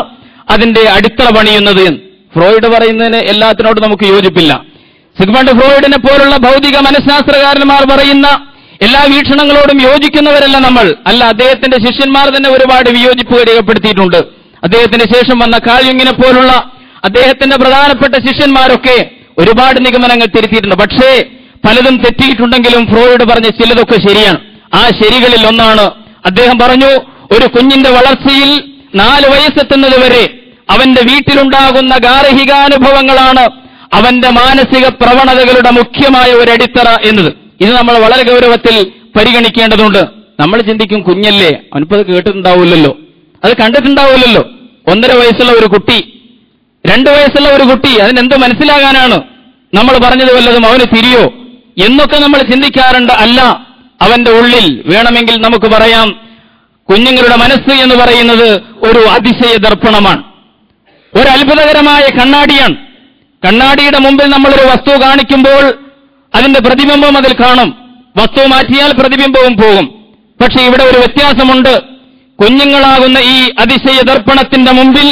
അതിന്റെ അടിത്തറ പണിയുന്നത് എന്ന് ഫ്രോയിഡ് പറയുന്നതിന് എല്ലാത്തിനോടും നമുക്ക് യോജിപ്പില്ല. സിഗ്മണ്ട് ഫ്രോയിഡിനെ പോലുള്ള ഭൗതിക മനഃശാസ്ത്രകാരന്മാർ പറയുന്ന എല്ലാ വീക്ഷണങ്ങളോടും യോജിക്കുന്നവരല്ല നമ്മൾ. അല്ല, അദ്ദേഹത്തിന്റെ ശിഷ്യന്മാർ തന്നെ ഒരുപാട് വിയോജിപ്പ് രേഖപ്പെടുത്തിയിട്ടുണ്ട്. അദ്ദേഹത്തിന് ശേഷം വന്ന കാൾ യുങ്ങിനെ പോലുള്ള അദ്ദേഹത്തിന്റെ പ്രധാനപ്പെട്ട ശിഷ്യന്മാരൊക്കെ ഒരുപാട് നിഗമനങ്ങൾ തിരുത്തിയിട്ടുണ്ട്. പക്ഷേ പലതും തെറ്റിയിട്ടുണ്ടെങ്കിലും ഫ്രോയിഡ് പറഞ്ഞ ചിലതൊക്കെ ശരിയാണ്. ആ ശരികളിൽ ഒന്നാണ് അദ്ദേഹം പറഞ്ഞു, ഒരു കുഞ്ഞിന്റെ വളർച്ചയിൽ 4 വയസ്സെത്തുന്നത് വരെ അവന്റെ വീട്ടിലുണ്ടാകുന്ന ഗാർഹികാനുഭവങ്ങളാണ് അവന്റെ മാനസിക പ്രവണതകളുടെ മുഖ്യമായ ഒരു അടിത്തറ എന്നത്. ഇത് നമ്മൾ വളരെ ഗൗരവത്തിൽ പരിഗണിക്കേണ്ടതുണ്ട്. നമ്മൾ ചിന്തിക്കും, കുഞ്ഞല്ലേ, അവനിപ്പത് കേട്ടിട്ടുണ്ടാവില്ലല്ലോ, അത് കണ്ടിട്ടുണ്ടാവില്ലല്ലോ. 1.5 വയസ്സുള്ള ഒരു കുട്ടി, 2 വയസ്സുള്ള ഒരു കുട്ടി, അതിനെന്ത് മനസ്സിലാകാനാണ്? നമ്മൾ പറഞ്ഞത് വല്ലതും അവന് തിരിയോ എന്നൊക്കെ നമ്മൾ ചിന്തിക്കാറുണ്ട്. അല്ല, അവന്റെ ഉള്ളിൽ വേണമെങ്കിൽ നമുക്ക് പറയാം, കുഞ്ഞുങ്ങളുടെ മനസ്സ് എന്ന് പറയുന്നത് ഒരു അതിശയ ദർപ്പണമാണ്, ഒരു അത്ഭുതകരമായ കണ്ണാടിയാണ്. കണ്ണാടിയുടെ മുമ്പിൽ നമ്മളൊരു വസ്തു കാണിക്കുമ്പോൾ അതിന്റെ പ്രതിബിംബം അതിൽ കാണും. വസ്തു മാറ്റിയാൽ പ്രതിബിംബവും പോകും. പക്ഷെ ഇവിടെ ഒരു വ്യത്യാസമുണ്ട്. കുഞ്ഞുങ്ങളാകുന്ന ഈ അതിശയ ദർപ്പണത്തിന്റെ മുമ്പിൽ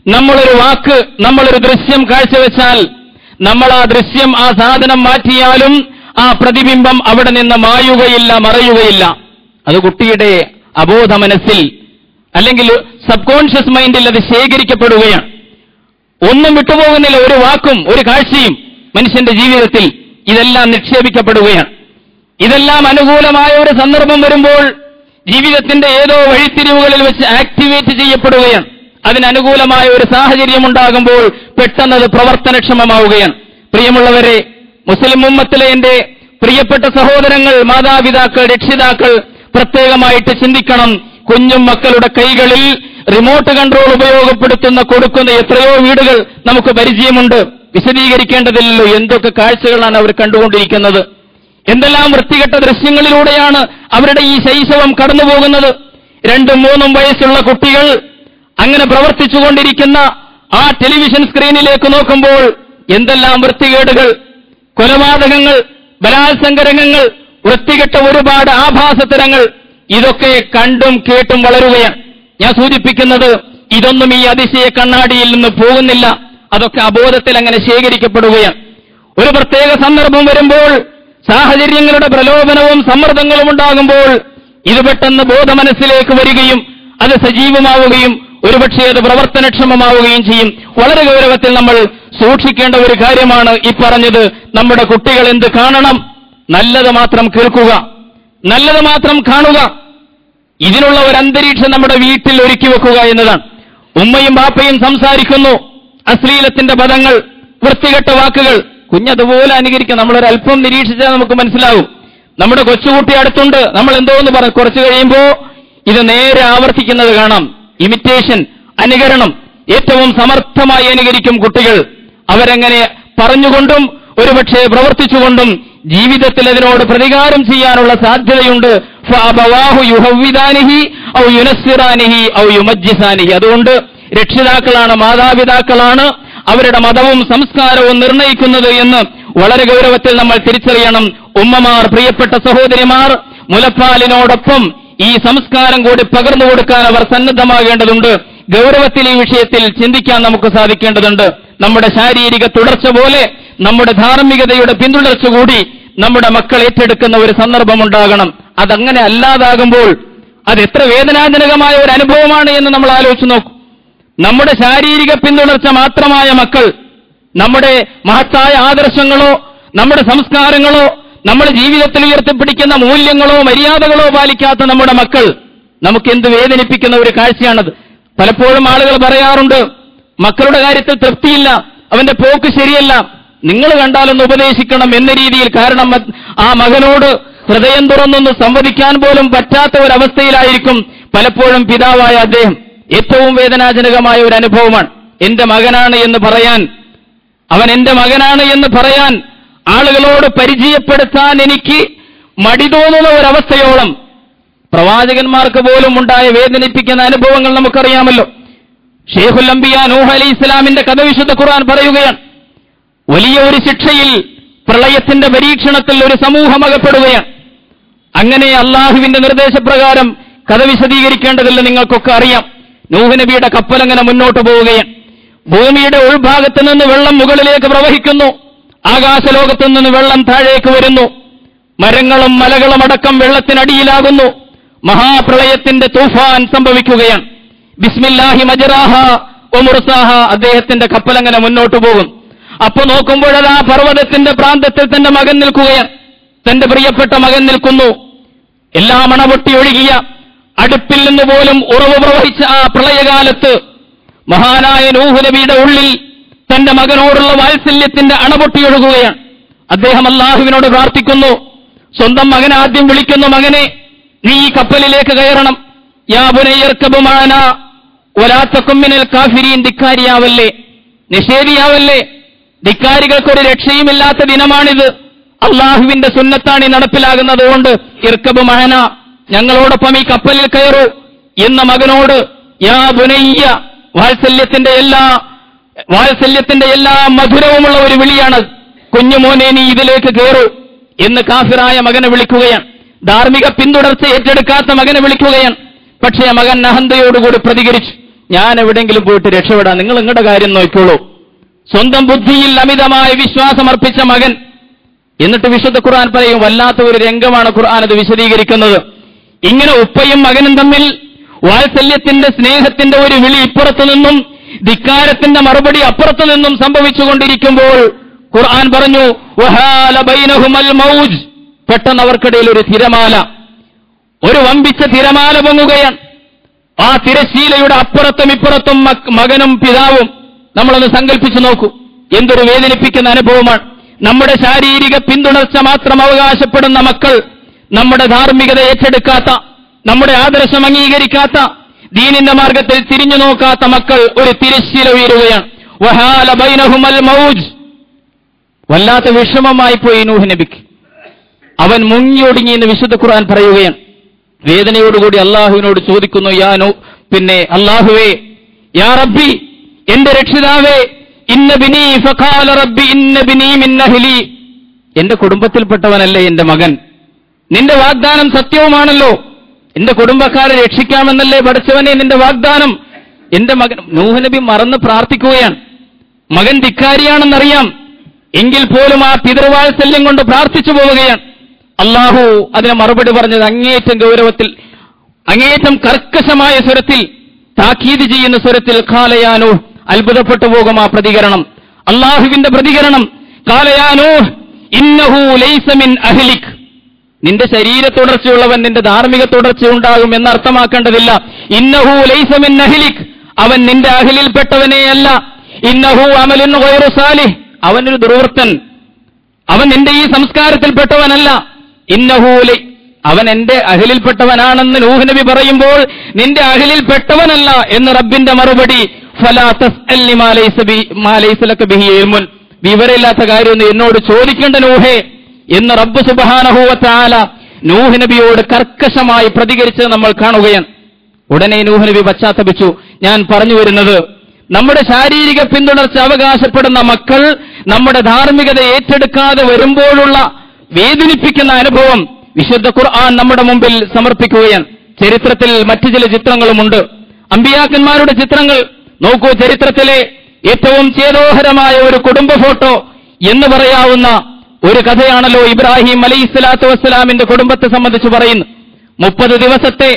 നമ്മളൊരു വാക്ക്, നമ്മളൊരു ദൃശ്യം കാഴ്ചവെച്ചാൽ നമ്മൾ ആ ദൃശ്യം, ആ സാധനം മാറ്റിയാലും ആ പ്രതിബിംബം അവിടെ നിന്ന് മായുകയില്ല, മറയുകയില്ല. അത് കുട്ടിയുടെ അബോധ മനസ്സിൽ അല്ലെങ്കിൽ സബ് കോൺഷ്യസ് മൈൻഡിൽ അത് ശേഖരിക്കപ്പെടുകയാണ്. ഒന്നും വിട്ടുപോകുന്നില്ല. ഒരു വാക്കും ഒരു കാഴ്ചയും മനുഷ്യന്റെ ജീവിതത്തിൽ ഇതെല്ലാം നിക്ഷേപിക്കപ്പെടുകയാണ്. ഇതെല്ലാം അനുകൂലമായ ഒരു സന്ദർഭം വരുമ്പോൾ ജീവിതത്തിന്റെ ഏതോ വഴിത്തിരിവുകളിൽ വെച്ച് ആക്ടിവേറ്റ് ചെയ്യപ്പെടുകയാണ്. അതിനനുകൂലമായ ഒരു സാഹചര്യം ഉണ്ടാകുമ്പോൾ പെട്ടെന്നത് പ്രവർത്തനക്ഷമമാവുകയാണ്. പ്രിയമുള്ളവരെ, മുസ്ലിം ഉമ്മത്തിലെ എന്റെ പ്രിയപ്പെട്ട സഹോദരങ്ങൾ, മാതാപിതാക്കൾ, രക്ഷിതാക്കൾ പ്രത്യേകമായിട്ട് ചിന്തിക്കണം. കുഞ്ഞും മക്കളുടെ കൈകളിൽ റിമോട്ട് കൺട്രോൾ ഉപയോഗപ്പെടുത്തുന്ന കൊടുക്കുന്ന എത്രയോ വീടുകൾ നമുക്ക് പരിചയമുണ്ട്. വിശദീകരിക്കേണ്ടതില്ലല്ലോ എന്തൊക്കെ കാഴ്ചകളാണ് അവർ കണ്ടുകൊണ്ടിരിക്കുന്നത്. എന്തെല്ലാം വൃത്തികെട്ട ദൃശ്യങ്ങളിലൂടെയാണ് അവരുടെ ഈ ശൈശവം കടന്നുപോകുന്നത്. 2-3 വയസ്സുള്ള കുട്ടികൾ അങ്ങനെ പ്രവർത്തിച്ചുകൊണ്ടിരിക്കുന്ന ആ ടെലിവിഷൻ സ്ക്രീനിലേക്ക് നോക്കുമ്പോൾ എന്തെല്ലാം വൃത്തികേടുകൾ, കൊലപാതകങ്ങൾ, ബലാത്സംഗരംഗങ്ങൾ, വൃത്തികെട്ട ഒരുപാട് ആഭാസത്തരങ്ങൾ, ഇതൊക്കെ കണ്ടും കേട്ടും വളരുകയാണ്. ഞാൻ സൂചിപ്പിക്കുന്നത്, ഇതൊന്നും ഈ അതിശയ കണ്ണാടിയിൽ നിന്ന് പോകുന്നില്ല. അതൊക്കെ അബോധത്തിൽ അങ്ങനെ ശേഖരിക്കപ്പെടുകയാണ്. ഒരു പ്രത്യേക സന്ദർഭം വരുമ്പോൾ, സാഹചര്യങ്ങളുടെ പ്രലോഭനവും സമ്മർദ്ദങ്ങളും ഉണ്ടാകുമ്പോൾ ഇത് പെട്ടെന്ന് ബോധമനസ്സിലേക്ക് വരികയും അത് സജീവമാവുകയും ഒരുപക്ഷെ അത് പ്രവർത്തനക്ഷമമാവുകയും ചെയ്യും. വളരെ ഗൗരവത്തിൽ നമ്മൾ സൂക്ഷിക്കേണ്ട ഒരു കാര്യമാണ് ഈ പറഞ്ഞത്. നമ്മുടെ കുട്ടികൾ എന്ത് കാണണം? നല്ലത് മാത്രം കേൾക്കുക, നല്ലത് മാത്രം കാണുക. ഇതിനുള്ള ഒരു അന്തരീക്ഷം നമ്മുടെ വീട്ടിൽ ഒരുക്കി വെക്കുക എന്നതാണ്. ഉമ്മയും ബാപ്പയും സംസാരിക്കുന്നു, അശ്ലീലത്തിന്റെ പദങ്ങൾ, വൃത്തികെട്ട വാക്കുകൾ, കുഞ്ഞതുപോലെ അനുകരിക്കുക. നമ്മളൊരല്പം നിരീക്ഷിച്ചാൽ നമുക്ക് മനസ്സിലാവും. നമ്മുടെ കൊച്ചുകുട്ടി അടുത്തുണ്ട്, നമ്മൾ എന്തോന്ന് പറഞ്ഞു, കുറച്ച് കഴിയുമ്പോൾ ഇത് നേരെ ആവർത്തിക്കുന്നത് കാണാം. ഇമിറ്റേഷൻ, അനുകരണം ഏറ്റവും സമർത്ഥമായി അനുകരിക്കും കുട്ടികൾ. അവരെങ്ങനെ പറഞ്ഞുകൊണ്ടും ഒരുപക്ഷെ പ്രവർത്തിച്ചുകൊണ്ടും ജീവിതത്തിൽ അതിനോട് പ്രതികാരം ചെയ്യാനുള്ള സാധ്യതയുണ്ട്. ഫഅബവാഹു യുഹവ്വിദാനിഹി ഔ യുനസ്സിറാനിഹി ഔ യുമജ്ജിസാനിഹി. അതുകൊണ്ട് രക്ഷിതാക്കളാണ്, മാതാപിതാക്കളാണ് അവരുടെ മതവും സംസ്കാരവും നിർണയിക്കുന്നത് എന്ന് വളരെ ഗൗരവത്തിൽ നമ്മൾ തിരിച്ചറിയണം. ഉമ്മമാർ, പ്രിയപ്പെട്ട സഹോദരിമാർ, മുലപ്പാലിനോടൊപ്പം ഈ സംസ്കാരം കൂടി പകർന്നു കൊടുക്കാൻ അവർ സന്നദ്ധമാകേണ്ടതുണ്ട്. ഗൗരവത്തിൽ ഈ വിഷയത്തിൽ ചിന്തിക്കാൻ നമുക്ക് സാധിക്കേണ്ടതുണ്ട്. നമ്മുടെ ശാരീരിക തുടർച്ച പോലെ നമ്മുടെ ധാർമ്മികതയുടെ പിന്തുടർച്ച കൂടി നമ്മുടെ മക്കൾ ഏറ്റെടുക്കുന്ന ഒരു സന്ദർഭമുണ്ടാകണം. അതങ്ങനെ അല്ലാതാകുമ്പോൾ അത് എത്ര വേദനാജനകമായ ഒരു അനുഭവമാണ് എന്ന് നമ്മൾ ആലോചിച്ച് നോക്കും. നമ്മുടെ ശാരീരിക പിന്തുടർച്ച മാത്രമായ മക്കൾ, നമ്മുടെ മഹത്തായ ആദർശങ്ങളോ നമ്മുടെ സംസ്കാരങ്ങളോ നമ്മുടെ ജീവിതത്തിൽ ഉയർത്തിപ്പിടിക്കുന്ന മൂല്യങ്ങളോ മര്യാദകളോ പാലിക്കാത്ത നമ്മുടെ മക്കൾ, നമുക്ക് എന്ത് വേദനിപ്പിക്കുന്ന ഒരു കാഴ്ചയാണത്. പലപ്പോഴും ആളുകൾ പറയാറുണ്ട്, മക്കളുടെ കാര്യത്തിൽ തൃപ്തിയില്ല, അവന്റെ പോക്ക് ശരിയല്ല, നിങ്ങൾ കണ്ടാലൊന്ന് ഉപദേശിക്കണം എന്ന രീതിയിൽ. കാരണം ആ മകനോട് ഹൃദയം തുറന്നൊന്ന് സംവദിക്കാൻ പോലും പറ്റാത്ത ഒരവസ്ഥയിലായിരിക്കും പലപ്പോഴും പിതാവായ അദ്ദേഹം. ഏറ്റവും വേദനാജനകമായ ഒരു അനുഭവമാണ്. എന്റെ മകനാണ് എന്ന് പറയാൻ, അവൻ എന്റെ മകനാണ് എന്ന് പറയാൻ ആളുകളോട് പരിചയപ്പെടുത്താൻ എനിക്ക് മടി തോന്നുന്ന ഒരവസ്ഥയോളം പ്രവാചകന്മാർക്ക് പോലും ഉണ്ടായ വേദനിപ്പിക്കുന്ന അനുഭവങ്ങൾ നമുക്കറിയാമല്ലോ. ഷെയ്ഖുൽ അംബിയ നൂഹ് അലൈഹിസ്സലാമിന്റെ കഥ വിശുദ്ധ ഖുർആൻ പറയുകയാണ്. വലിയ ഒരു ശിക്ഷയിൽ, പ്രളയത്തിന്റെ പരീക്ഷണത്തിൽ ഒരു സമൂഹം അകപ്പെടുകയാണ്. അങ്ങനെ അള്ളാഹുവിന്റെ നിർദ്ദേശപ്രകാരം കഥ വിശദീകരിക്കേണ്ടതില്ല, നിങ്ങൾക്കൊക്കെ അറിയാം. നൂഹ് നബിയുടെ കപ്പൽ അങ്ങനെ മുന്നോട്ട് പോവുകയാണ്. ഭൂമിയുടെ ഉൾഭാഗത്ത് നിന്ന് വെള്ളം മുകളിലേക്ക് പ്രവഹിക്കുന്നു, ആകാശലോകത്തു നിന്ന് വെള്ളം താഴേക്ക് വരുന്നു, മരങ്ങളും മലകളും അടക്കം വെള്ളത്തിനടിയിലാകുന്നു. മഹാപ്രളയത്തിന്റെ തൂഫാൻ സംഭവിക്കുകയാണ്. ബിസ്മില്ലാഹി മജ്റാഹ വ മുർസാഹ, അദ്ദേഹത്തിന്റെ കപ്പൽ അങ്ങനെ മുന്നോട്ട് പോകും. അപ്പൊ നോക്കുമ്പോഴതാ പർവ്വതത്തിന്റെ പ്രാന്തത്തിൽ തന്റെ മകൻ നിൽക്കുകയാണ്. തന്റെ പ്രിയപ്പെട്ട മകൻ നിൽക്കുന്നു. എല്ലാം അണപൊട്ടി ഒഴുകിയ, അടുപ്പിൽ നിന്ന് പോലും ഉറവ് പ്രവഹിച്ച ആ പ്രളയകാലത്ത് മഹാനായ നൂഹ് നബിയുടെ ഉള്ളിൽ തന്റെ മകനോടുള്ള വാത്സല്യത്തിന്റെ അണപൊട്ടി ഒഴുകുകയാണ്. അദ്ദേഹം അല്ലാഹുവിനോട് പ്രാർത്ഥിക്കുന്നു. സ്വന്തം മകനെ ആദ്യം വിളിക്കുന്നു, മകനെ നീ ഈ കപ്പലിലേക്ക് കയറണം. യാ ബുനയ്യർകബ് മഅനാ വലാ തകും മിനൽ കാഫിരീൻ, ധിക്കാരിയാവല്ലേ, നിഷേധിയാവല്ലേ, ധിക്കാരികൾക്കൊരു രക്ഷയുമില്ലാത്ത ദിനമാണിത്. അള്ളാഹുവിന്റെ സുന്നത്താണ് നടപ്പിലാകുന്നത് കൊണ്ട് ഇർകബ് മഅനാ, ഞങ്ങളോടൊപ്പം ഈ കപ്പലിൽ കയറൂ എന്ന മകനോട് യാ ബുനയ്യ, വാത്സല്യത്തിന്റെ എല്ലാ മധുരവുമുള്ള ഒരു വിളിയാണ്. കുഞ്ഞുമോനെ നീ ഇതിലേക്ക് കയറൂ എന്ന് കാഫിറായ മകനെ വിളിക്കുകയാണ്. ധാർമ്മിക പിന്തുടർച്ച ഏറ്റെടുക്കാത്ത മകനെ വിളിക്കുകയാണ്. പക്ഷേ മകൻ അഹന്തയോടുകൂടി പ്രതികരിച്ചു, ഞാൻ എവിടെയെങ്കിലും പോയിട്ട് രക്ഷപ്പെടാം, നിങ്ങൾ നിങ്ങളുടെ കാര്യം നോക്കിക്കോളൂ. സ്വന്തം ബുദ്ധിയിൽ അമിതമായ വിശ്വാസമർപ്പിച്ച മകൻ. എന്നിട്ട് വിശുദ്ധ ഖുർആൻ പറയും, വല്ലാത്ത ഒരു രംഗമാണ് ഖുർആൻ അത് വിശദീകരിക്കുന്നത്. ഇങ്ങനെ ഉപ്പയും മകനും തമ്മിൽ വാത്സല്യത്തിന്റെ സ്നേഹത്തിന്റെ ഒരു വിളി ഇപ്പുറത്തു നിന്നും ധിക്കാരത്തിന്റെ മറുപടി അപ്പുറത്തു നിന്നും സംഭവിച്ചുകൊണ്ടിരിക്കുമ്പോൾ ഖുർആൻ പറഞ്ഞു, വഹാല ബൈനഹുമൽ മൗജ്, പെട്ടെന്ന് അവർക്കിടയിൽ ഒരു തിരമാല, ഒരു വമ്പിച്ച തിരമാല പൊങ്ങുകയാണ്. ആ തിരശീലയുടെ അപ്പുറത്തും ഇപ്പുറത്തും മകനും പിതാവും. നമ്മളൊന്ന് സങ്കല്പിച്ചു നോക്കൂ, എന്തൊരു വേദനിപ്പിക്കുന്ന അനുഭവമാണ്. നമ്മുടെ ശാരീരിക പിന്തുണർച്ച മാത്രം അവകാശപ്പെടുന്ന മക്കൾ, നമ്മുടെ ധാർമ്മികത ഏറ്റെടുക്കാത്ത, നമ്മുടെ ആദർശം അംഗീകരിക്കാത്ത, ദീനിന്റെ മാർഗത്തിൽ തിരിഞ്ഞു നോക്കാത്ത മക്കൾ ഒരു തിരശ്ശീല ഉയരുകയാണ്. വഹാല ബൈനഹുമൽ മൗജ്, വല്ലാത്ത വിഷമമായി പോയി നൂഹ് നബിക്ക്. അവൻ മുങ്ങിയൊടുങ്ങി എന്ന് വിശുദ്ധ ഖുർആൻ പറയുകയാണ്. വേദനയോടുകൂടി അള്ളാഹുവിനോട് ചോദിക്കുന്നു, അള്ളാഹുവേ, യാ റബ്ബി, എന്റെ രക്ഷിതാവേ, ഇന്ന ബിനി ഫഖാല റബ്ബി ഇന്ന ബിനി മിൻ അഹ്ലി, എന്റെ കുടുംബത്തിൽപ്പെട്ടവനല്ലേ എന്റെ മകൻ, നിന്റെ വാഗ്ദാനം സത്യവുമാണല്ലോ, എന്റെ കുടുംബക്കാരെ രക്ഷിക്കാമെന്നല്ലേ പഠിച്ചവനെ നിന്റെ വാഗ്ദാനം. എന്റെ മകൻ, നൂഹ് നബി മറന്ന് പ്രാർത്ഥിക്കുകയാണ്. മകൻ ധിക്കാരിയാണെന്നറിയാം, എങ്കിൽ പോലും ആ പിതൃവാത്സല്യം കൊണ്ട് പ്രാർത്ഥിച്ചു പോവുകയാണ്. അള്ളാഹു അതിന് മറുപടി പറഞ്ഞത് അങ്ങേയറ്റം ഗൗരവത്തിൽ, അങ്ങേയറ്റം കർക്കശമായ സ്വരത്തിൽ, താക്കീത് ചെയ്യുന്ന സ്വരത്തിൽ. ഖാലയാനോ, അത്ഭുതപ്പെട്ടു പോകും ആ പ്രതികരണം, അള്ളാഹുവിന്റെ പ്രതികരണം. ഖാലയാനോ ഇന്നഹു ലൈസ മിൻ അഹ്ലിക്, നിന്റെ ശരീര തുടർച്ചയുള്ളവൻ നിന്റെ ധാർമ്മിക തുടർച്ച ഉണ്ടാകും എന്നർത്ഥമാക്കേണ്ടതില്ല. ഇന്നഹു ലൈസ മിൻ അഹ്ലിക്, അവൻ നിന്റെ അഹ്ലിൽപ്പെട്ടവനെയല്ല. ഇന്നഹു അമലുൻ ഗൈറു സാലിഹ്, അവനൊരു ദുർവൃത്തൻ, അവൻ നിന്റെ ഈ സംസ്കാരത്തിൽപ്പെട്ടവനല്ല. ഇന്നഹു അവൻ എന്റെ അഹ്ലിൽപ്പെട്ടവനാണെന്ന് നൂഹ് നബി പറയുമ്പോൾ നിന്റെ അഹ്ലിൽപ്പെട്ടവനല്ല എന്ന് റബ്ബിന്റെ മറുപടി. ഫലാ തസ്അൽനി മാ ലൈസ ലക ബിഹി ഇൽമുൻ, വിവരമില്ലാത്ത കാര്യമൊന്നും എന്നോട് ചോദിക്കേണ്ട നൂഹേ എന്ന് റബ്ബ് സുബ്ഹാനഹു വ തആല നൂഹ് നബിയോട് കർക്കശമായി പ്രതികരിച്ചത് നമ്മൾ കാണുകയാണ്. ഉടനെ നൂഹ് നബി പശ്ചാത്തപിച്ചു. ഞാൻ പറഞ്ഞു വരുന്നത്, നമ്മുടെ ശാരീരിക പിന്തുടർച്ച അവകാശപ്പെടുന്ന മക്കൾ നമ്മുടെ ധാർമ്മികത ഏറ്റെടുക്കാതെ വരുമ്പോഴുള്ള വേദനിപ്പിക്കുന്ന അനുഭവം വിശുദ്ധ ഖുർആൻ നമ്മുടെ മുമ്പിൽ സമർപ്പിക്കുകയാണ്. ചരിത്രത്തിൽ മറ്റു ചില ചിത്രങ്ങളുമുണ്ട്. അമ്പിയാക്കന്മാരുടെ ചിത്രങ്ങൾ നോക്കൂ. ചരിത്രത്തിലെ ഏറ്റവും ചേതോഹരമായ ഒരു കുടുംബ ഫോട്ടോ എന്ന് പറയാവുന്ന ഒരു കഥയാണല്ലോ ഇബ്രാഹിം അലൈഹിസ്സലാത്തു വസ്സലാമിന്റെ കുടുംബത്തെ സംബന്ധിച്ച് പറയുന്നു. 30 ദിവസത്തെ